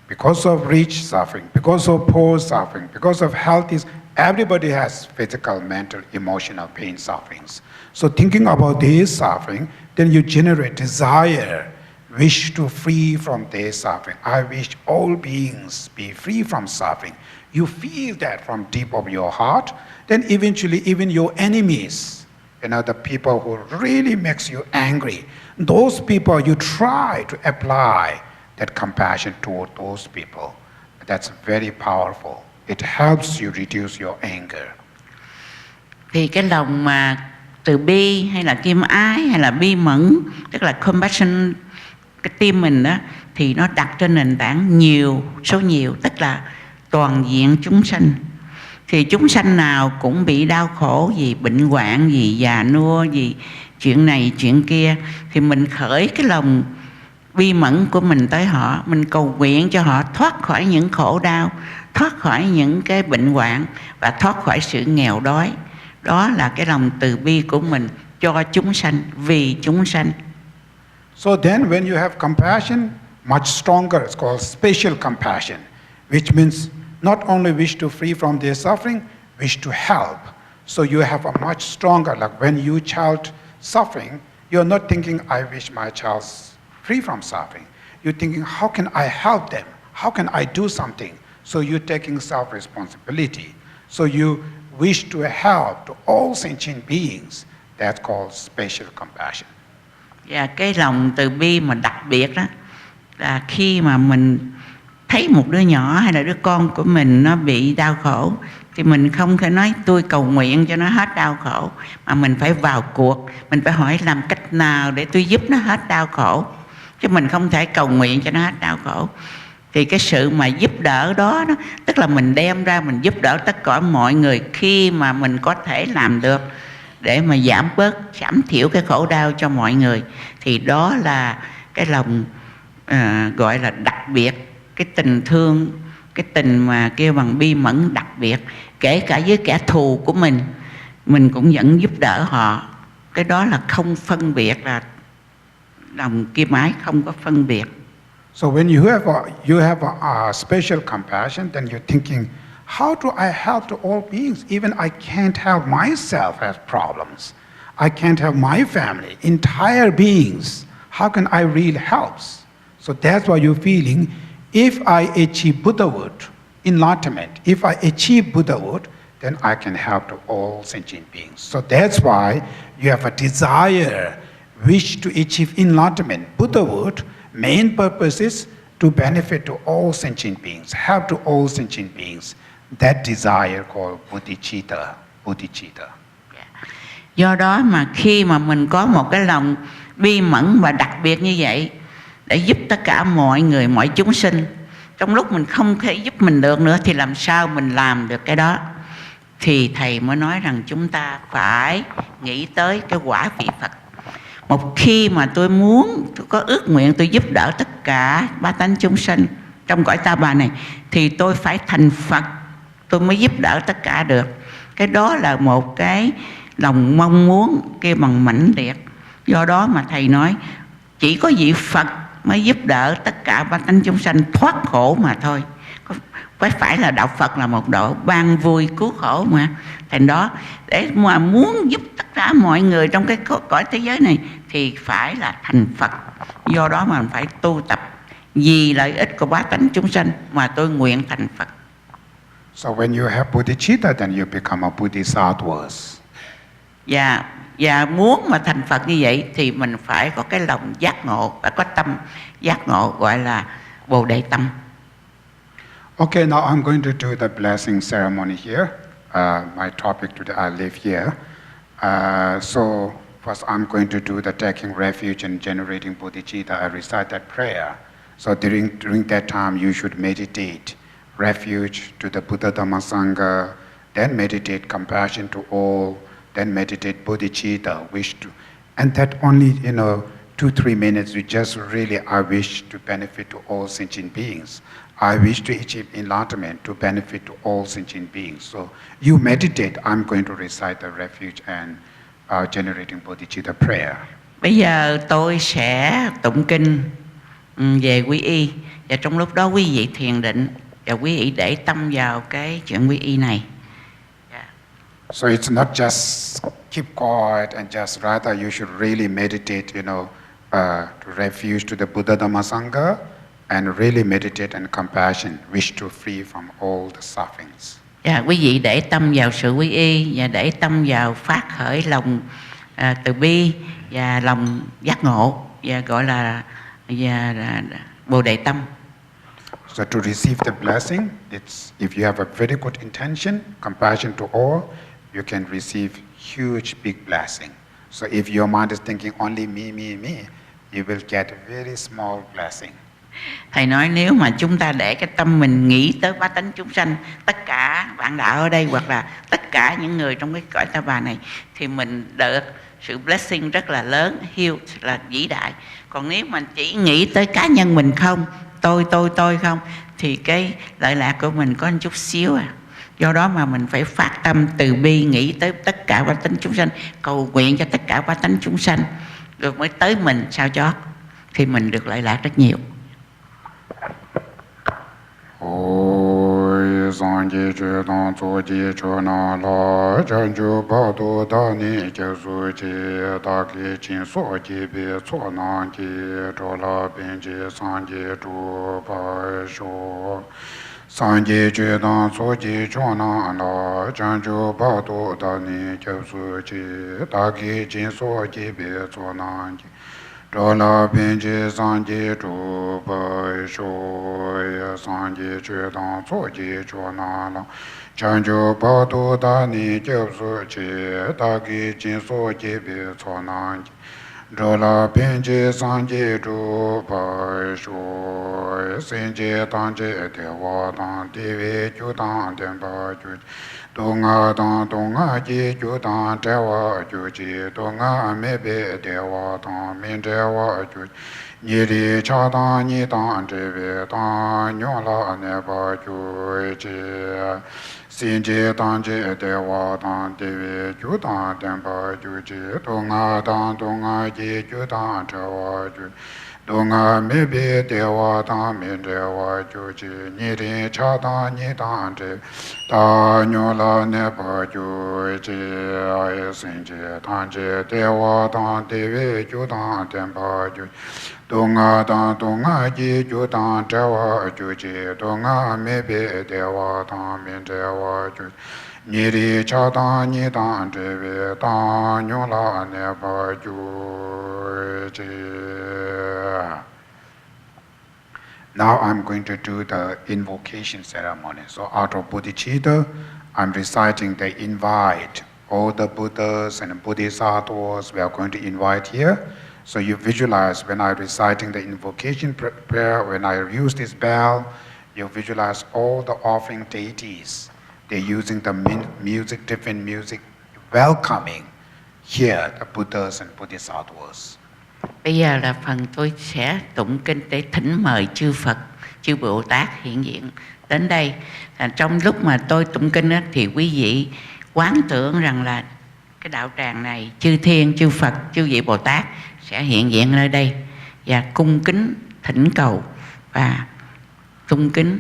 because of rich suffering, because of poor suffering, because of health is, everybody has physical, mental, emotional pain sufferings. So thinking about their suffering, then you generate desire, wish to free from their suffering. I wish all beings be free from suffering. you feel that from deep of your heart, then eventually even your enemies, the people who really makes you angry, those people you try to apply that compassion toward those people. That's very powerful. It helps you reduce your anger. Thì cái lòng mà từ bi hay là kim ái hay là bi mẫn, tức là compassion, cái tim mình đó, thì nó đặt trên nền tảng số nhiều, tức là toàn diện chúng sanh. Thì chúng sanh nào cũng bị đau khổ vì bệnh hoạn, vì già nua, vì chuyện này chuyện kia, thì mình khởi cái lòng bi mẫn của mình tới họ, mình cầu nguyện cho họ thoát khỏi những khổ đau, thoát khỏi những cái bệnh hoạn và thoát khỏi sự nghèo đói. Đó là cái lòng từ bi của mình cho chúng sanh, vì chúng sanh. So then when you have compassion, much stronger, it's called special compassion, which means not only wish to free from their suffering, wish to help. So you have a much stronger, like when your child suffering, you're not thinking, I wish my child's free from suffering. You're thinking, how can I help them? How can I do something? So you're taking self-responsibility. So you wish to help to all sentient beings. That's called special compassion. Và cái lòng từ bi mà đặc biệt đó là khi mà mình thấy một đứa nhỏ hay là đứa con của mình nó bị đau khổ, thì mình không thể nói tôi cầu nguyện cho nó hết đau khổ, mà mình phải vào cuộc, mình phải hỏi làm cách nào để tôi giúp nó hết đau khổ, chứ mình không thể cầu nguyện cho nó hết đau khổ. Thì cái sự mà giúp đỡ đó, tức là mình đem ra mình giúp đỡ tất cả mọi người khi mà mình có thể làm được, để mà giảm thiểu cái khổ đau cho mọi người. Thì đó là cái lòng gọi là đặc biệt, cái tình thương, cái tình mà kêu bằng bi mẫn đặc biệt. Kể cả với kẻ thù của mình cũng vẫn giúp đỡ họ. Cái đó là không phân biệt, là lòng kim ái không có phân biệt. So when you have a special compassion, then you're thinking, how do I help to all beings? Even I can't help myself has problems. I can't help my family, entire beings. How can I really help? So that's why you're feeling, if I achieve Buddhahood, enlightenment, if I achieve Buddhahood, then I can help to all sentient beings. So that's why you have a desire, wish to achieve enlightenment, Buddhahood. Main purpose is to benefit to all sentient beings, help to all sentient beings. That desire called bodhicitta. Do đó mà khi mà mình có một cái lòng bi mẫn và đặc biệt như vậy để giúp tất cả mọi người, mọi chúng sinh, trong lúc mình không thể giúp mình được nữa thì làm sao mình làm được cái đó? Thì Thầy mới nói rằng chúng ta phải nghĩ tới cái quả vị Phật. Một khi mà tôi có ước nguyện tôi giúp đỡ tất cả ba tánh chúng sinh trong cõi ta bà này, thì tôi phải thành Phật, tôi mới giúp đỡ tất cả được. Cái đó là một cái lòng mong muốn kêu bằng mãnh liệt. Do đó mà Thầy nói chỉ có vị Phật mới giúp đỡ tất cả ba tánh chúng sanh thoát khổ mà thôi. Phải là đạo Phật là một độ ban vui cứu khổ mà. Thành đó để mà muốn giúp tất cả mọi người trong cái cõi thế giới này thì phải là thành Phật. Do đó mà mình phải tu tập vì lợi ích của bá tánh chúng sanh mà tôi nguyện thành Phật. So when you have bodhicitta, then you become a bodhisattva. Và muốn mà thành Phật như vậy thì mình phải có cái lòng giác ngộ, phải có tâm giác ngộ, gọi là Bồ Đề tâm. Okay, now I'm going to do the blessing ceremony here. My topic today, I live here. So first I'm going to do the taking refuge and generating bodhicitta. I recite that prayer. So during that time, you should meditate refuge to the Buddha Dhamma Sangha, then meditate compassion to all, then meditate bodhicitta, wish to, and that only 2-3 minutes. We just really, I wish to benefit to all sentient beings. I wish to achieve enlightenment to benefit to all sentient beings. So you meditate. I'm going to recite the refuge and generating bodhicitta prayer. Bây giờ tôi sẽ tụng kinh về quy y, và trong lúc đó quý vị thiền định và quý vị để tâm vào cái chuyện quy y này. So it's not just keep quiet and just rather you should really meditate, to refuge to the Buddha Dhamma Sangha, and really meditate on compassion, wish to free from all the sufferings. Dạ, quý vị để tâm vào sự quy y và để tâm vào phát khởi lòng từ bi và lòng giác ngộ và gọi là Bồ Đề tâm. So to receive the blessing, it's if you have a very good intention, compassion to all, you can receive huge big blessing. So if your mind is thinking only me, you will get a very small blessing. Thầy nói nếu mà chúng ta để cái tâm mình nghĩ tới bá tánh chúng sanh, tất cả bạn đạo ở đây hoặc là tất cả những người trong cái cõi ta bà này, thì mình được sự blessing rất là lớn, huge là vĩ đại. Còn nếu mình chỉ nghĩ tới cá nhân mình không, tôi không, thì cái lợi lạc của mình có một chút xíu à. Do đó mà mình phải phát tâm từ bi, nghĩ tới tất cả bá tánh chúng sanh, cầu nguyện cho tất cả bá tánh chúng sanh, rồi mới tới mình sao chót, thì mình được lợi lạc rất nhiều. Ôi sang ji chu dang zu ji chu na la chan chu ba du da ni je su ji da ki chin so ji bi cho na ji cho la bin ji sang ji chu ba shu sang ji chu dang zu ji chu na la chan chu ba du da ni je su ji da ki chin so ji bi cho na ji Trò la biên chế sang chế trụ bởi sôi sang chế chế đăng số chế cho na la Chẳng chú bảo tu ta ni chấp su chế ta kỳ chính số chế bì cho na Trò la biên chế sang chế trụ bởi sôi sinh chế tăng chế đề hòa tăng đi về chú tăng điện bà chú Đông Ngā Ji Chú Tăng Trẻ Hòa Chú Chi Đông Ngā Mê Bê Đề Hòa Tăng Minh Trẻ Hòa Chú Nhi Rì Cha Tăng Nhi Tăng Trẻ Bê Tăng Nhô La Nê Bà Chú Chi Xin Chi Tăng Chế Đề Hòa Tăng Đề Bê Chú Tăng Điện Bà Chú Chi Đông Ngā Ji Chú Tăng Trẻ Hòa Chú Đông Ngā Mê Bê Đề Hòa Tăng Minh Trẻ Hòa Chú Chi Nhi Rì Cha Tăng Nhi Tăng Trẻ Ta nyo la ne pa ju chi ai sin chi tan chi te wa tan te we ju tan ten pa ju do nga ji ju tan te wa ju chi do nga me be te wa tan min te wa ju ni ri cha tan ni tan te we ta nyo la ne pa ju chi. Now I'm going to do the invocation ceremony. So out of bodhicitta, I'm reciting the invite. All the Buddhas and Bodhisattvas we are going to invite here. So you visualize when I'm reciting the invocation prayer, when I use this bell, you visualize all the offering deities. They're using the music, different music, welcoming here the Buddhas and Bodhisattvas. Bây giờ là phần tôi sẽ tụng kinh để thỉnh mời chư Phật, chư Bồ Tát hiện diện đến đây. Trong lúc mà tôi tụng kinh đó, thì quý vị quán tưởng rằng là cái đạo tràng này chư Thiên, chư Phật, chư vị Bồ Tát sẽ hiện diện nơi đây và cung kính thỉnh cầu và cung kính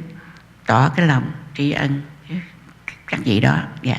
tỏ cái lòng tri ân các vị đó. Dạ.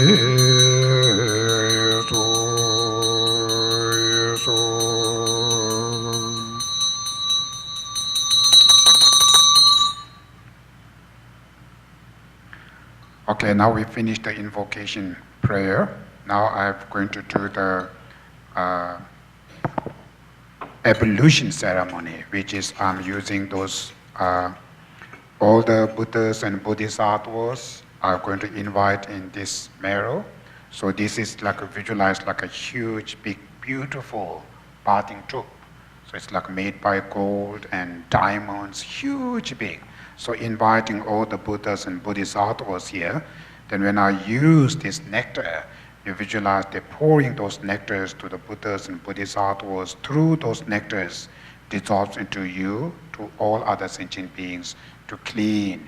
Okay, now we finished the invocation prayer. Now I'm going to do the ablution ceremony, which is I'm using those all the Buddhas and Bodhisattvas are going to invite in this marrow. So this is like visualized like a huge, big, beautiful bathing tube. So it's like made by gold and diamonds, huge, big. So inviting all the Buddhas and Bodhisattvas here, then when I use this nectar, you visualize they're pouring those nectars to the Buddhas and Bodhisattvas. Through those nectars dissolves into you, to all other sentient beings, to clean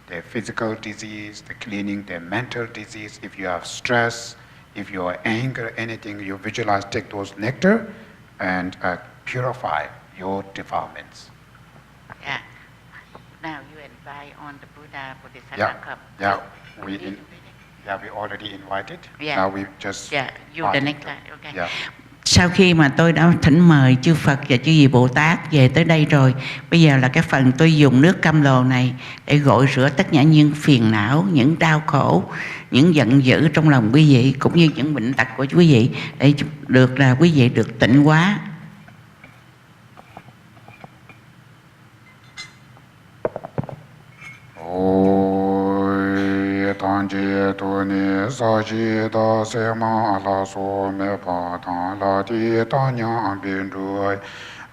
their physical disease, the cleaning their mental disease. If you have stress, if you are anger, anything, you visualize, take those nectar and purify your defilements. Yeah. Now you invite on the Buddha, Bodhisattva. Yeah. We already invited. Yeah. Now we just you the nectar. Okay. Yeah. Sau khi mà tôi đã thỉnh mời chư Phật và chư vị Bồ Tát về tới đây rồi, bây giờ là cái phần tôi dùng nước cam lồ này để gội rửa tất cả những phiền não, những đau khổ, những giận dữ trong lòng quý vị, cũng như những bệnh tật của quý vị, để được là quý vị được tịnh hóa. Tang je tu ni sa chi da se ma la so me pa tang la ti ta nyang bin ru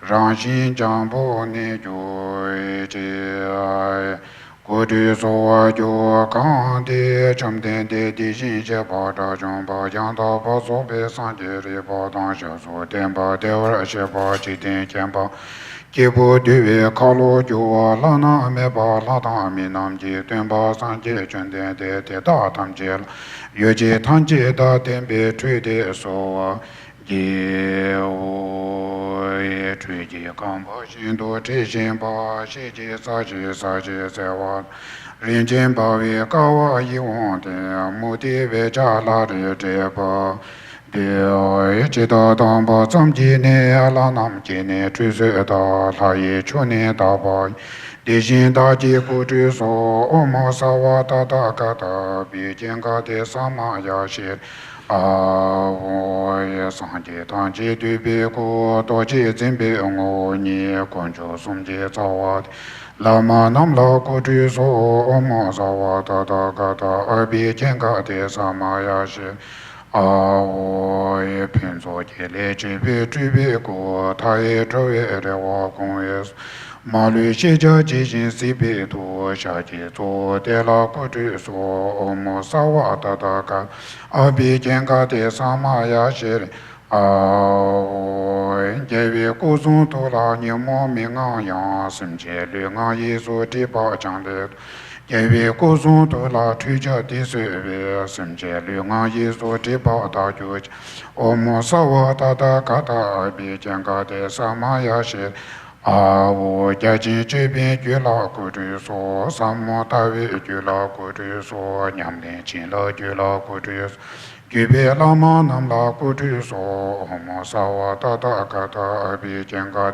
rang xin chang bo ni ju ji ai gu du so ju kang de cham den de di xin je pa da jong ba yang da ba so be san je ri ba dang sha so den ba de wa she ba ji den qian ba Kibu duwe kalu juwa lana me ba la ta mi nam ji tuen ba san ji chun den de te da tam ji la yu ji tan ji da ten bi chui de so ji wu ye chui ji kang ba xin du chi xin ba shi ji sa ji se wa rin jin ba we ka wa yi wang de mu di we cha la ri je ba Điều chế đó đồng bộ trong chi nè là nam chi nè truy sự đó là ye chu nè đó bộ đi xin đó chi cụ truy số ôm mô sa wa ta ta ca ta bị chiến ca thế sa ma ya shi wo ye sang chi tang chi tu bi ku to chi zin bi ngo ni quan chu sum chi za wa la ma nam la ku truy số ôm mô sa wa ta ta ca ta bị chiến ca thế sa ma ya shi ye pin so je le ji bi zhi bi gu ta ye zhou ye de wa gong ye ma lu xie jia ji xin si bi du xia ji zuo de la gu zhi so o mo sa wa da da ga a bi jian ga de sa ma ya xie le ye bi gu zong du la ni mo ming ang yang sim jie lu ang yi su di ba jiang de ye bi gu zong du la chui jia di sui bi sim jie lu ang yi su di ba da ju o mo sa wa da da ga da bi jian ga de sa ma ya xie wo jia jin zhi bin ju la gu zhi so sam mo da wei ju la gu zhi so nyam lin qin le ju la gu zhi so ju bi la ma nam la gu zhi so o mo sa wa da da ga da bi jian ga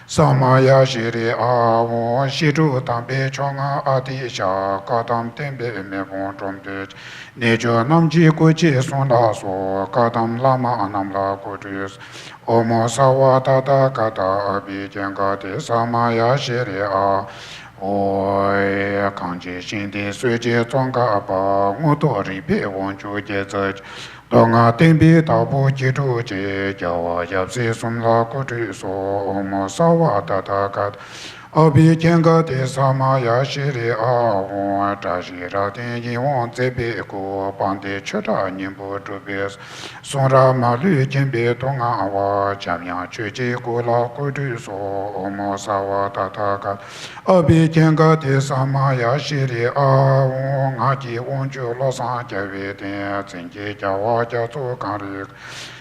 sa ma ya xi ri wo xi zhu dang bi chong a di xia ga dam ten bi me gong zhong bi ni zhe nam ji gu ji song la so ga dam la ma nam la gu zhi so o mo sa wa da da ga da bi jian ga de sa ma ya xi ri wo ye kang ji xin de sui ji zong ga ba ngo do ri bi wang ju jie zhe dong a ten bi da bu ji zhu ji jiao wa yap si sum la gu zhi so o mo sa wa da da ga a bi jian ga de sa ma ya xi ri wo zha xi ra ten yin wang zi bi gu bang de che zha nin bu zhu bi song ra ma lu jin bi dong a wa jiang yang ju ji gu la gu zhi so o mo sa wa da da ga a bi jian ga de sa ma ya xi ri wo nga ji wang ju lo san jia wei de zin ji jia wa jia zu gang ri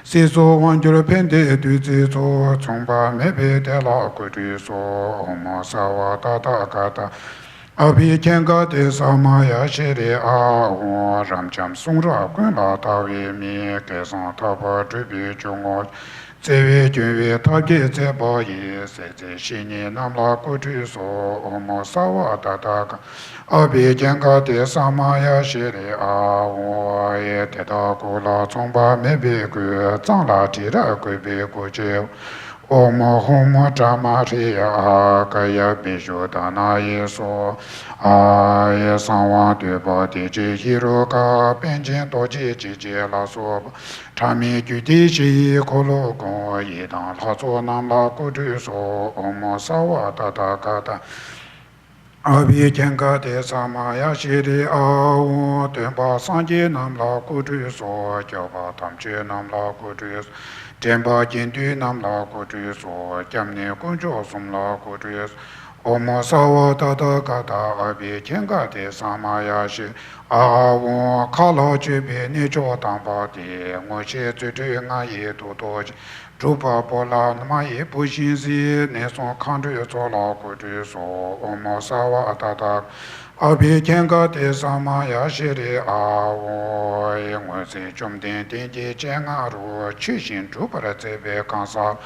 si so wang ju Phende du zi zu chong ba me bi de la gu zhi so o mo sa wa da da ga da Abhi Kenga de Samaya Shiri Aho Ramcham Sungra Kunla Tavi Mi Kesan Taba Tribi Chungo Tsevi Junvi Taki Tseba Yi Seze Shini Namla Kutu So Omo Sawa Tataka Abhi Kenga de Samaya Shiri Aho Ye Teta Kula Tsomba Mebi Ku Tsangla Tira Kubi Kuchiv Omo Homo Tamaria Kaya Bishu Dana Yeso Aye Sanwa Deba Diji Hiroka Benjin Doji Jiji La Soba Tami Judi Shi Kolo Go Yidan Lazo Nam La Kudu So Omo Sawa Tata Kata Abhi Jenga de Samaya Shiri Awo Tenpa Sanji Nam La Kudu So Java Tamche Nam La Kudu So Tenpa Jindu Nam La Kudu So Jamni Kunjo Sum La Kudu So Omo Sawa Tata Kata Abhi Jenga de Samaya Shiri Awo Kala Jubi Nijo Tampa De Ngoshi Tutu Nga Ye Tutoji Drupa Bola Namaye Pushinzi Neson Kandu Zola Kudu So Omo Sawa Atata Abhi Kenga De Samaya Shiri Awo Ngwese Chumden Tenji Chenga Ru Chishin Drupara Tsebe Kansa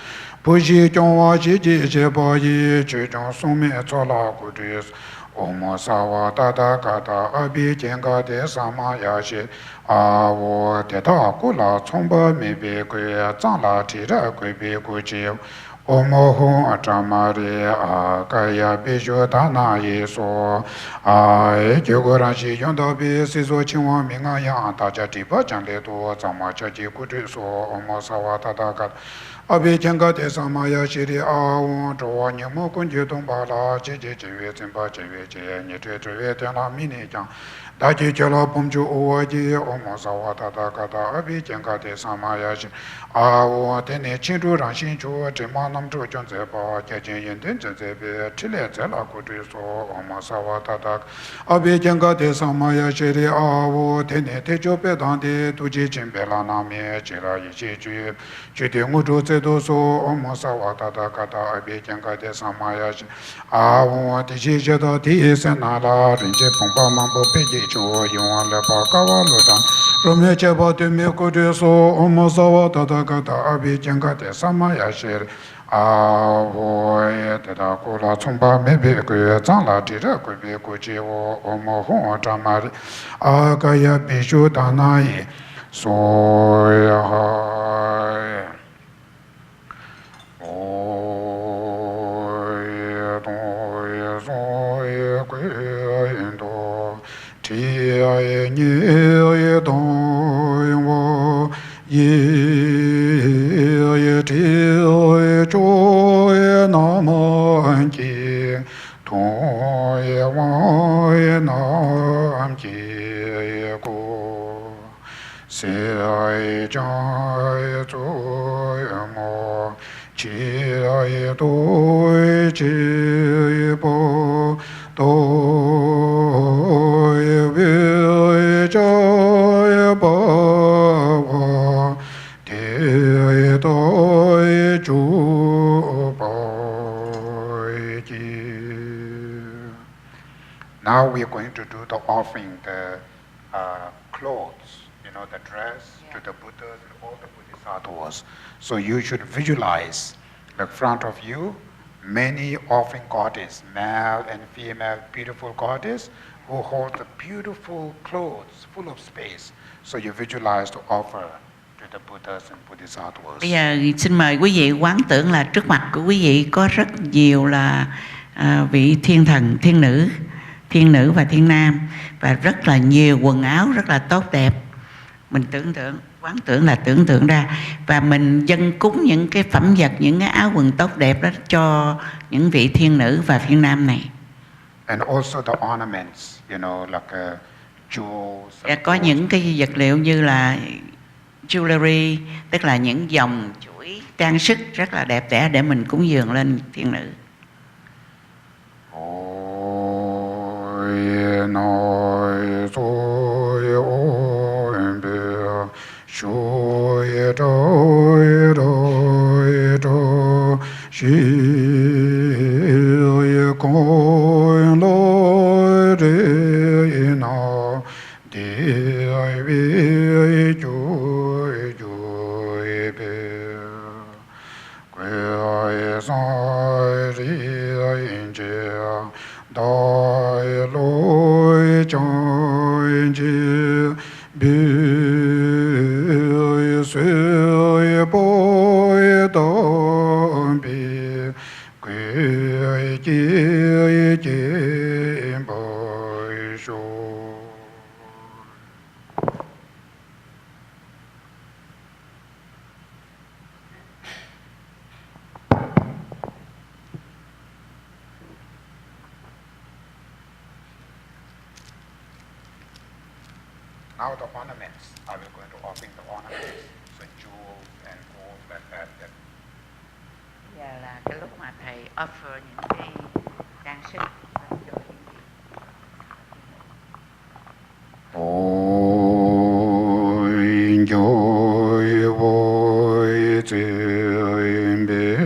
Pushi Chongwa Chiji Cheba Yi Chichong Sumi Zola Kudu So Omo Sawa Tata Kata Abhi Kenga De Samaya Shiri Awo Teta Kula Tsomba Mibi Kuya Zangla Tira Kubi Kuji Omo Hong Atamari Akaya Bishu Dana Yeso Ae Kyogoranshi Yondabi Siso Chingwa Minga Yang Taja Tiba Jangle Do Zama Chaji Kudu So Omo Sawa Tata Kata Abhi Kenga De Samaya Shiri Awo Zhuwa Nyemu Kunji Tongpa La Jiji Jiwe Zimba Jiwe Jie Nitwe Jiwe Tenla Mini Jang Daji Jala Pumju Uwaji Omo Sawa Tata Kata Abhi Kenga De Samaya Shiri Awo Tene Chintu Ranshin Chu Jima Namchu Chonze Pa Kachin Yinten Chonze Pe Chile Zela Kudu So Omo Sawa Tata Abhi Kenga De Samaya Shiri Awo Tene Techo Pe Dante Tuji Chimpe La Nami Chira Yichi Chu Chute Ngutu Zedo So Omo Sawa Tata Kata Abhi Kenga De Samaya Shiri Awo Tishi Jeda Ti Senala Rinche Pongpa Mambo Peji Chu Yuan Lepa Kawa Ludan Romye Cheba Tumi Kudu So Omo Sawa Tata Kata Abhi Kenga De Samaya Shiri Awo Teta Kula Tsomba Mebi Kuya Zangla Tira Kubi Kuji Omo Hong Tamari Akaya Bishu Danayi Soya Hai Oye Doye Soye Kuya Indo Tiaye Nye Doye Wo Ye Tiaye Choye Namanji Toye Waye Namji Ko Se Jai Zoye Mo Chi Doi Chi Bo Doi Wei Jai Ba Te Doi Ju Bai Ji. Now we are going to do the offering, the clothes, the dress to the Buddhas and all the Bodhisattvas. So you should visualize the front of you, many offering goddess, male and female, beautiful goddess, who hold the beautiful clothes full of space. So you visualize to offer to the Buddhas and Bodhisattvas. Bây giờ xin mời quý vị quán tưởng là trước mặt của quý vị có rất nhiều là vị thiên thần, thiên nữ và thiên nam, và rất là nhiều quần áo rất là tốt đẹp. Mình quán tưởng là tưởng tượng ra, và mình dâng cúng những cái phẩm vật, những cái áo quần tốt đẹp đó cho những vị thiên nữ và thiên nam này. And also the ornaments, like jewels. Và có những cái vật liệu như là jewelry, tức là những vòng chuỗi trang sức rất là đẹp đẽ để mình cúng dường lên thiên nữ. suy bôi đông bi quy chi bôi su. Now the ornaments, I will go into offering the ornaments, so jewels and gold like that. Giờ là cái lúc mà thầy offer những cái trang sức cho thiên địa. Ôi dối vội trên bề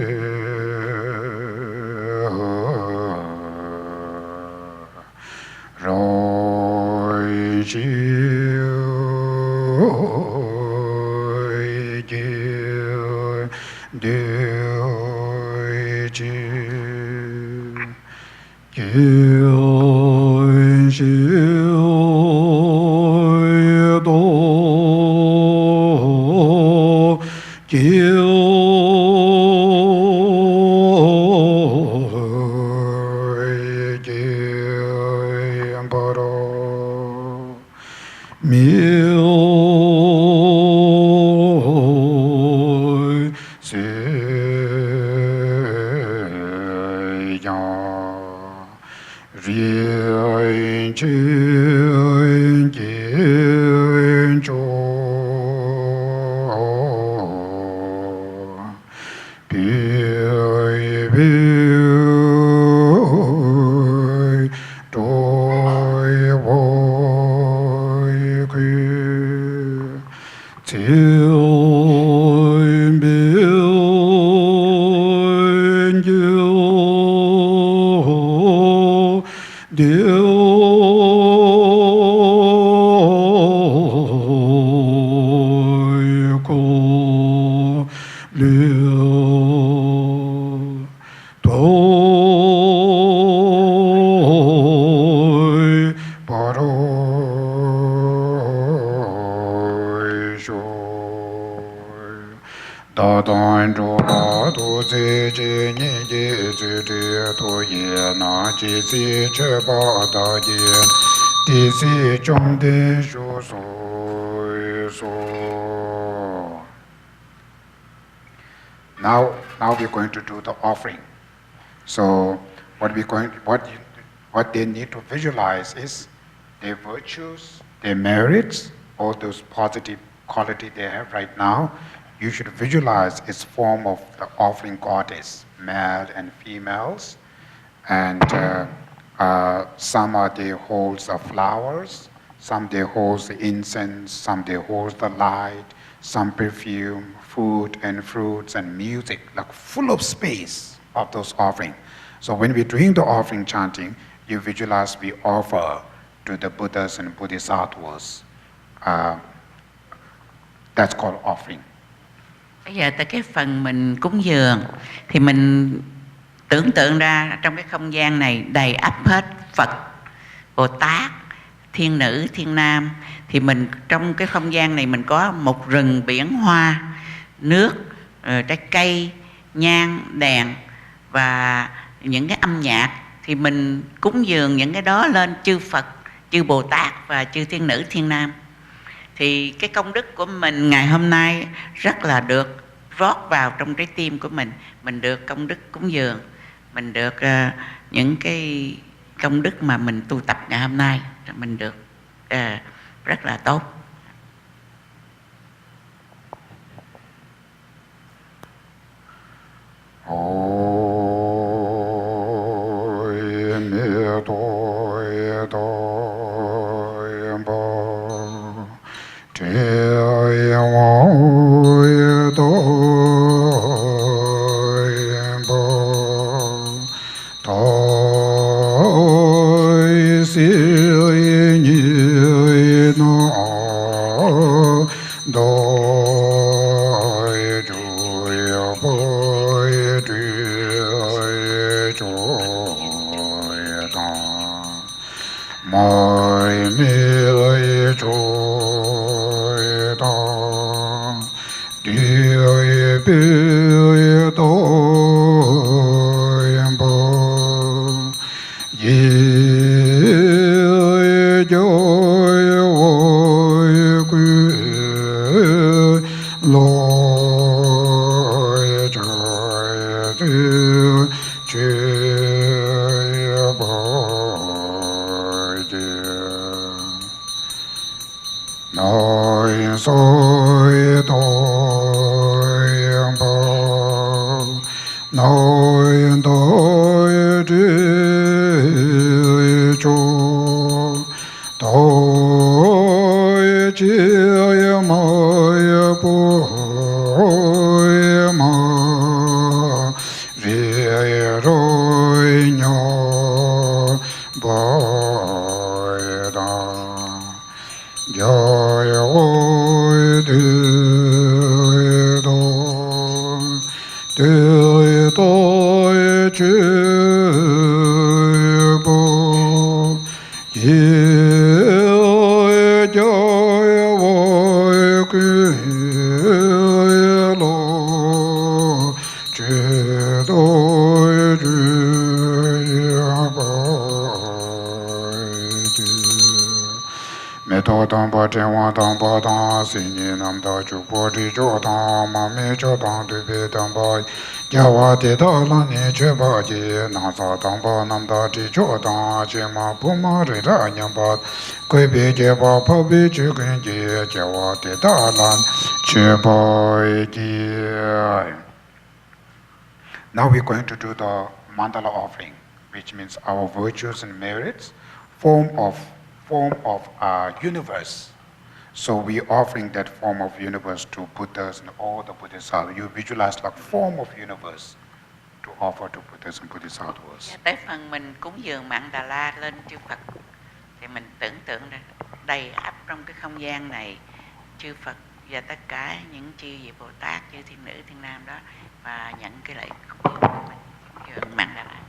rồi chiều chiều điều chiều chiều chiều đô chiều chiều bờ miêu se ya riêng chiên chiên cho biêu biêu đôi vội quy chiều biêu diêu diêu cô liêu tôi bỏ rồi đa đoan trụ đa tu dễ chế nhị dễ chế chế tu ye na chế sĩ chế ba đa ye đi sĩ trong đế su su. Now we're going to do the offering. So what they need to visualize is their virtues, their merits, all those positive qualities they have right now. You should visualize its form of the offering goddess, male and females, and some are they holds the flowers, some they holds the incense, some they holds the light, some perfume, food and fruits and music, like full of space of those offerings. So when we're doing the offering chanting, you visualize we offer to the Buddhas and Bodhisattvas. That's called offering. Bây giờ tới cái phần mình cúng dường thì mình tưởng tượng ra trong cái không gian này đầy ắp hết Phật, Bồ Tát, thiên nữ, thiên nam. Thì mình trong cái không gian này mình có một rừng biển hoa, nước, trái cây, nhang, đèn và những cái âm nhạc. Thì mình cúng dường những cái đó lên chư Phật, chư Bồ Tát và chư thiên nữ, thiên nam. Thì cái công đức của mình ngày hôm nay rất là được rót vào trong trái tim của mình. Mình được công đức cúng dường, mình được những cái công đức mà mình tu tập ngày hôm nay, mình được rất là tốt. Diye biye doyen bo ye joye woye gu lo ye joye di jye bo ye no yin so ye do no yin do ye di jo do ye ji ye mo ye bo ye ma ri ye ro nyo bo ye da yo yo de do je bo ye jo wo ke lo je do je bo me to dang ba chen wang dang ba dang si ni nam da ju bo di jo dang ma me jo dang du be dang ba ya wa de da la ni che ba ji na sa dang ba nam da di jo dang che ma pu ma re ra nyam ba gui bi je ba pa bi ju gen ji ya wa de da la che ba ji. Now we're going to do the mandala offering, which means our virtues and merits form of universe. So we're offering that form of universe to Buddhas and all the Bodhisattvas. You visualize like form of universe to offer to Buddhas and Bodhisattvas. Tới phần mình cúng dường mạn Đà La lên chư Phật thì mình tưởng tượng ra đầy ắp trong cái không gian này chư Phật và tất cả những chư vị Bồ Tát, chư thiên nữ thiên nam đó và nhận cái lễ cúng dường của mình cúng dường mạn Đà La.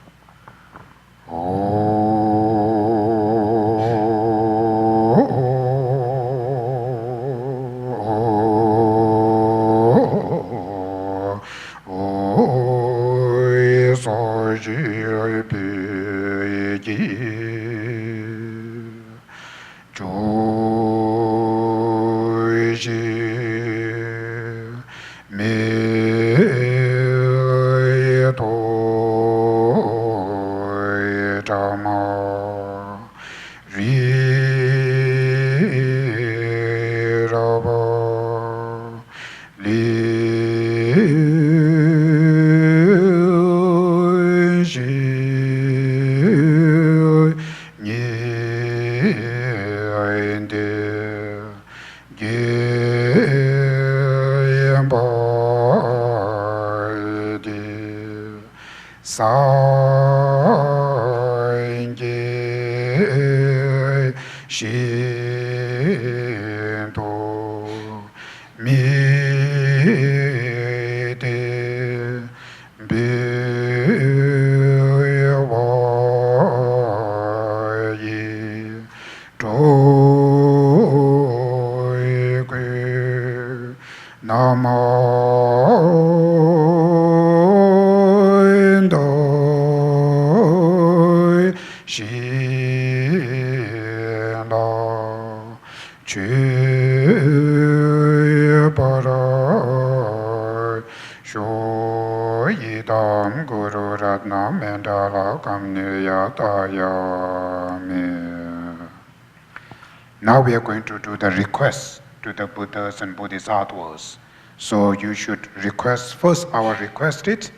Now we are going to do the request to the Buddhas and Bodhisattvas. So you should request, first our requested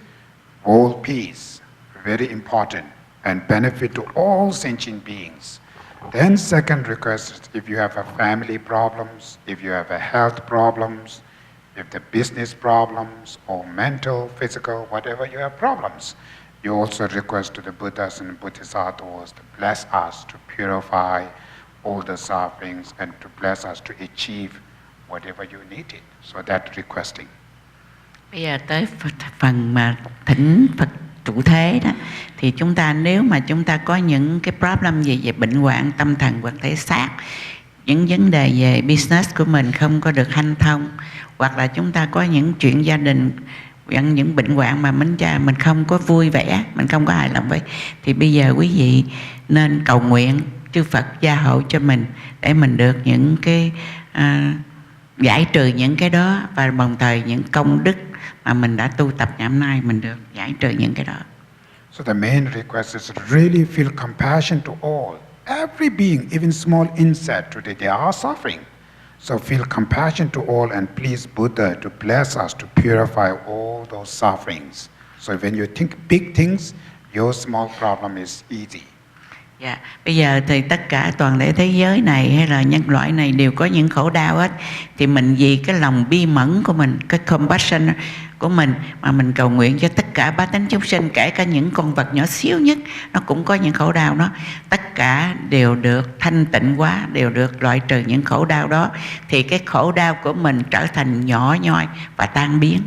world peace, very important, and benefit to all sentient beings. Then second request is if you have a family problems, if you have a health problems, if the business problems or mental, physical, whatever you have problems, you also request to the Buddhas and Bodhisattvas to bless us to purify all the sufferings and to bless us to achieve whatever you needed. So that requesting. Bây giờ tới phần mà thỉnh Phật trụ thế đó, thì chúng ta nếu mà chúng ta có những cái problem gì về bệnh hoạn tâm thần hoặc thể xác những vấn đề về business của mình không có được hanh thông, hoặc là chúng ta có những chuyện gia đình, những bệnh hoạn mà mình không có vui vẻ, mình không có hài lòng với, thì bây giờ quý vị nên cầu nguyện chư Phật gia hộ cho mình để mình được những cái giải trừ những cái đó, và đồng thời những công đức mà mình đã tu tập ngày hôm nay mình được giải trừ những cái đó. So the main request is really feel compassion to all. Every being, even small insect today, they are suffering. So feel compassion to all and please Buddha to bless us to purify all those sufferings. So when you think big things, your small problem is easy. Dạ, bây giờ thì tất cả toàn thể thế giới này hay là nhân loại này đều có những khổ đau hết. Thì mình vì cái lòng bi mẫn của mình, cái compassion của mình mà mình cầu nguyện cho tất cả bá tánh chúng sinh, kể cả những con vật nhỏ xíu nhất nó cũng có những khổ đau đó, tất cả đều được thanh tịnh hóa, đều được loại trừ những khổ đau đó, thì cái khổ đau của mình trở thành nhỏ nhoi và tan biến.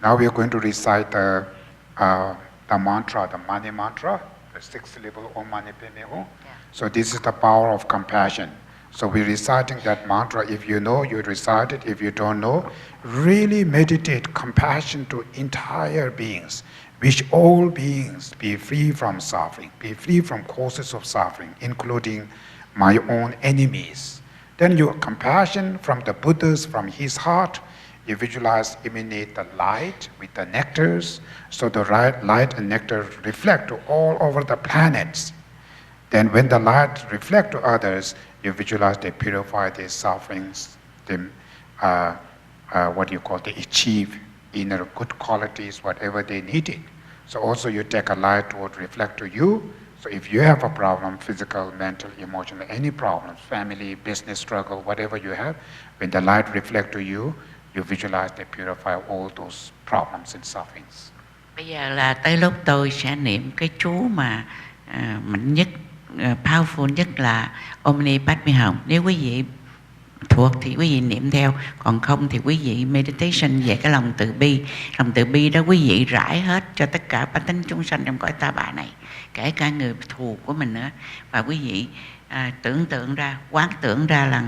Now we are going to recite the mantra, the Mani mantra, the 6-syllable Om Mani Padme Hum. So this is the power of compassion. So we're reciting that mantra. If you know, you recite it. If you don't know, really meditate compassion to entire beings. Wish all beings be free from suffering, be free from causes of suffering, including my own enemies. Then your compassion from the Buddhas, from his heart, you visualize emanate the light with the nectars, so the light and nectar reflect to all over the planets. Then when the light reflect to others, you visualize they purify their sufferings, they, they achieve inner good qualities, whatever they needed. So also you take a light to reflect to you. So if you have a problem, physical, mental, emotional, any problems, family, business struggle, whatever you have, when the light reflect to you, you visualize they purify all those problems and sufferings. Bây giờ là tới lúc tôi sẽ niệm cái chú mà mạnh nhất, powerful nhất là Om Mani Padme Hum. Nếu quý vị thuộc thì quý vị niệm theo, còn không thì quý vị meditation về cái lòng từ bi. Lòng từ bi đó quý vị rải hết cho tất cả bách tính chúng sanh trong cõi ta bà này, kể cả người thù của mình nữa. Và quý vị tưởng tượng ra, quán tưởng ra là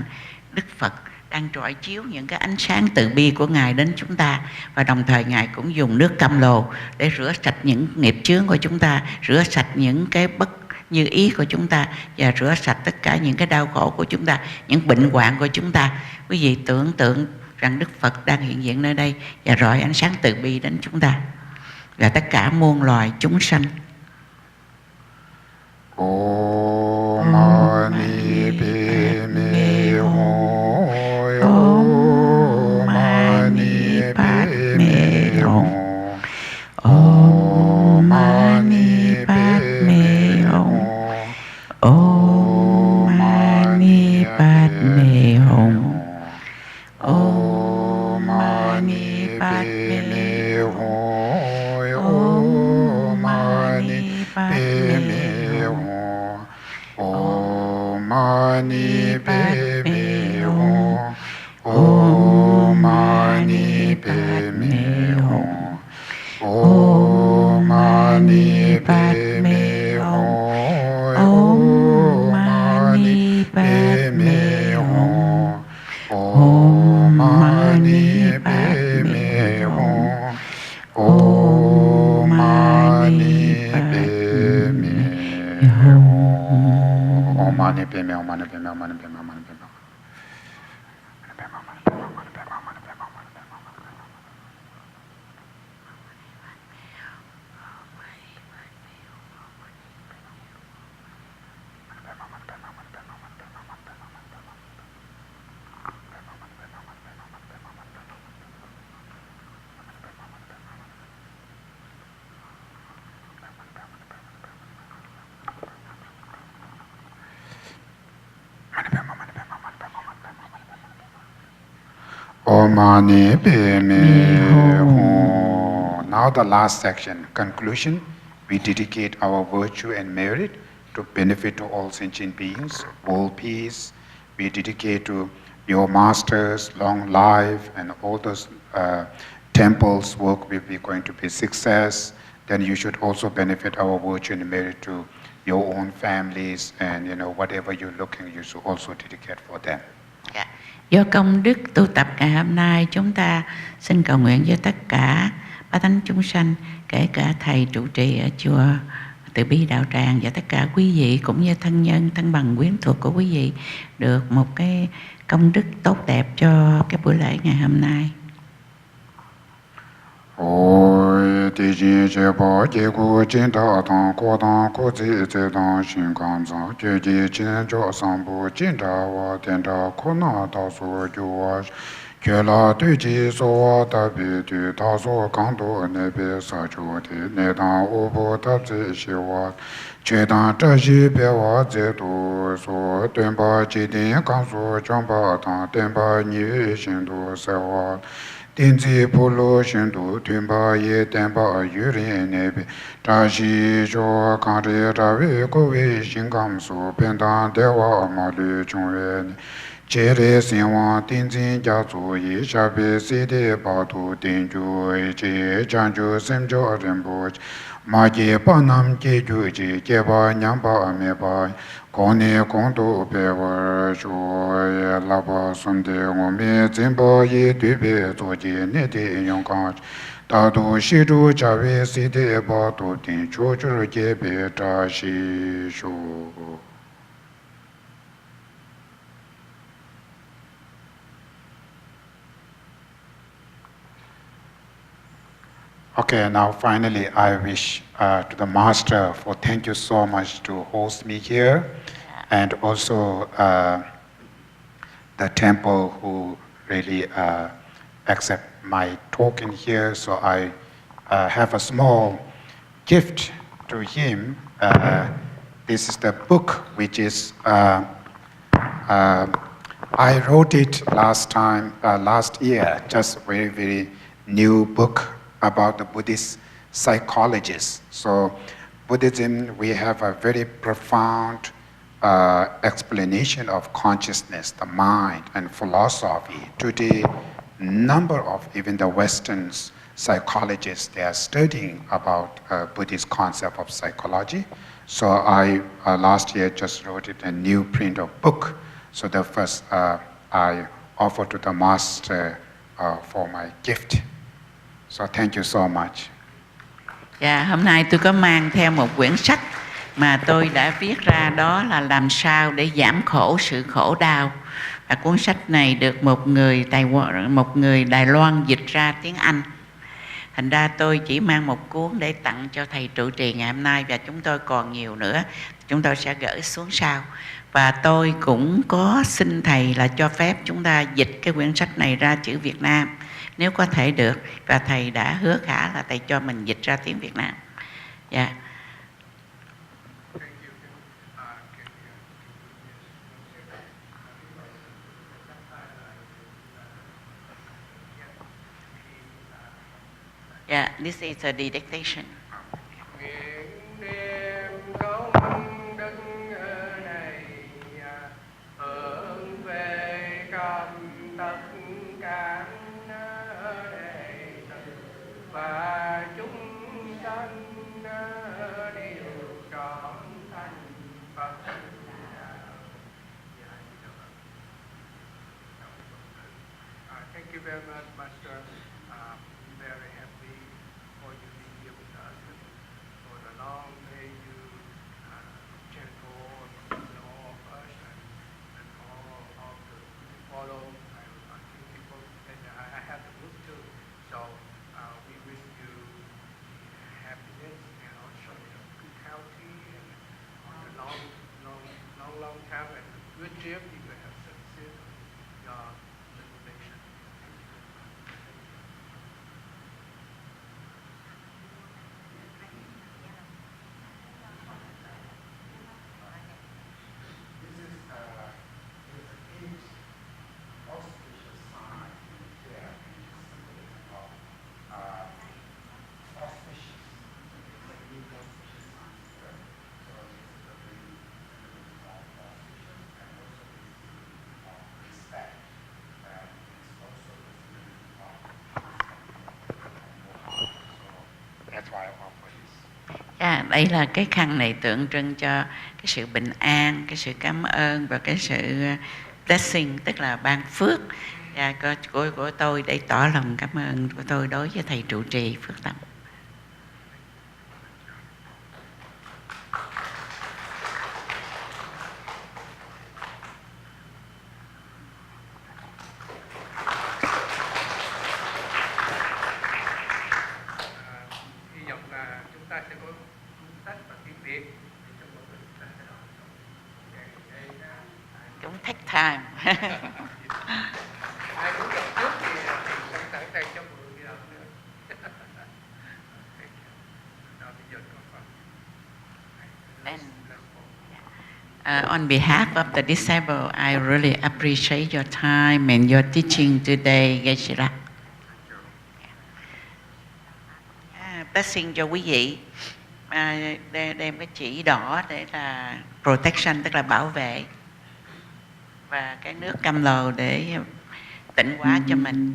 Đức Phật đang trọi chiếu những cái ánh sáng từ bi của Ngài đến chúng ta, và đồng thời Ngài cũng dùng nước cam lồ để rửa sạch những nghiệp chướng của chúng ta, rửa sạch những cái bất như ý của chúng ta, và rửa sạch tất cả những cái đau khổ của chúng ta, những bệnh hoạn của chúng ta. Quý vị tưởng tượng rằng Đức Phật đang hiện diện nơi đây và rọi ánh sáng từ bi đến chúng ta và tất cả muôn loài chúng sanh. Om Mani Padme Hum. Om Mani Padme Hum. Om Mani Padme Hum. Padme Hum. Om Mani Padme Hum. Om Mani Padme Hum. Om Mani Padme Hum. Om Mani Padme Hum. Om Mani Padme Hum. Om Mani Padme Hum. Om Mani Padme Hum. Om Mani Padme Hum. Om Mani Padme Hum. Om Mani Padme Hum. Om Mani Padme Hum. Om Mani Padme Hum. Om Mani Padme Hum. Now the last section, conclusion. We dedicate our virtue and merit to benefit to all sentient beings, world peace. We dedicate to your masters, long life, and all those temples work will be going to be success. Then you should also benefit our virtue and merit to your own families, and whatever you're looking, you should also dedicate for them. Yeah. Do công đức tu tập ngày hôm nay, chúng ta xin cầu nguyện với tất cả bá tánh chúng sanh, kể cả thầy trụ trì ở chùa Từ Bi Đạo Tràng và tất cả quý vị cũng như thân nhân, thân bằng quyến thuộc của quý vị được một cái công đức tốt đẹp cho cái buổi lễ ngày hôm nay. Ôi tỳ ji chế bó chế gu chín thọ thong cô thong cô chí chế thong xin cảm giác chế ji chín cho sang bù chín thọ và tiền thọ cô na thọ su chú wa chế la tùy chí so wa ta bì tùy thọ so càng tù nè bì sa chú tì nè thang u bù ta chí xì wa chế thang trà xì bè wa chế tù so tuyên bá chí tì càng su chong bá thang tuyên bá nì xin tù sa wa Tiên zi bù lô xin tù tuyên bá yé tēn bá yu rin nè bì trà xì chō kāng rì trà wì kō wì xin kāng su bēn tāng tē wā mā lü chōng wē nè chế rì xin wāng tiên zi jā tsū yī shā bì sī tē bā tū tiên chū yī chế chāng chū sēm chō rīm bù mā jī bā nam jī chū jī jē bā nyāng bā mē bā Gong ni gong du bè wè shu yé la bā sun tē ngō mē zhēn bā yé tū bè zō jī nē tē yōng kāng tā tū shī chū chā wē sī tē bā tū tīng chū chū rū jē bē chā shī shū. Okay, now finally I wish to the Master for thank you so much to host me here, and also the temple who really accept my talk in here. So I have a small gift to him. This is the book which is I wrote it last year, just very, very new book about the Buddhist psychologists. So Buddhism, we have a very profound explanation of consciousness, the mind, and philosophy. Today, number of even the Western psychologists, they are studying about Buddhist concept of psychology. So I last year just wrote it a new print of book. So the first I offer to the Master for my gift. So thank you so much. Dạ, hôm nay tôi có mang theo một quyển sách mà tôi đã viết ra, đó là làm sao để giảm khổ sự khổ đau. Và cuốn sách này được một người Đài Loan dịch ra tiếng Anh. Thành ra tôi chỉ mang một cuốn để tặng cho thầy trụ trì ngày hôm nay, và chúng tôi còn nhiều nữa, chúng tôi sẽ gửi xuống sau. Và tôi cũng có xin thầy là cho phép chúng ta dịch cái quyển sách này ra chữ Việt Nam, nếu có thể được, và thầy đã hứa khả là thầy cho mình dịch ra tiếng Việt Nam. Dạ. Yeah, this is a dedication. Nguyện đem công đức này hướng về khắp tất cả đệ tử và chúng sanh đều trọn thành Phật. Thank you very much, Master. Very happy for you being here with us. For the long day you chant for all of us and all of the follow people. And I have the book too. So we wish you happiness and also good health and on a long time and good trip you will have success in your meditation. That's why I offer this. Đây là cái khăn này tượng trưng cho cái sự bình an, cái sự cảm ơn và cái sự blessing, tức là ban phước của tôi để tỏ lòng cảm ơn của tôi đối với thầy trụ trì Phước Tâm. Hy vọng là chúng ta sẽ có cuốn sách và tiếng Việt để cho mọi người chúng ta sẽ đọc. Cũng take time. Ai muốn đọc trước thì sẵn sàng tay cho mọi người đi đọc nữa. Nào bây giờ có phần. On behalf of the disabled, I really appreciate your time and your teaching today, Geshe-la. Blessing cho quý vị. Đem cái chỉ đỏ để là protection, tức là bảo vệ, và cái nước cam lồ để tịnh hóa cho mình.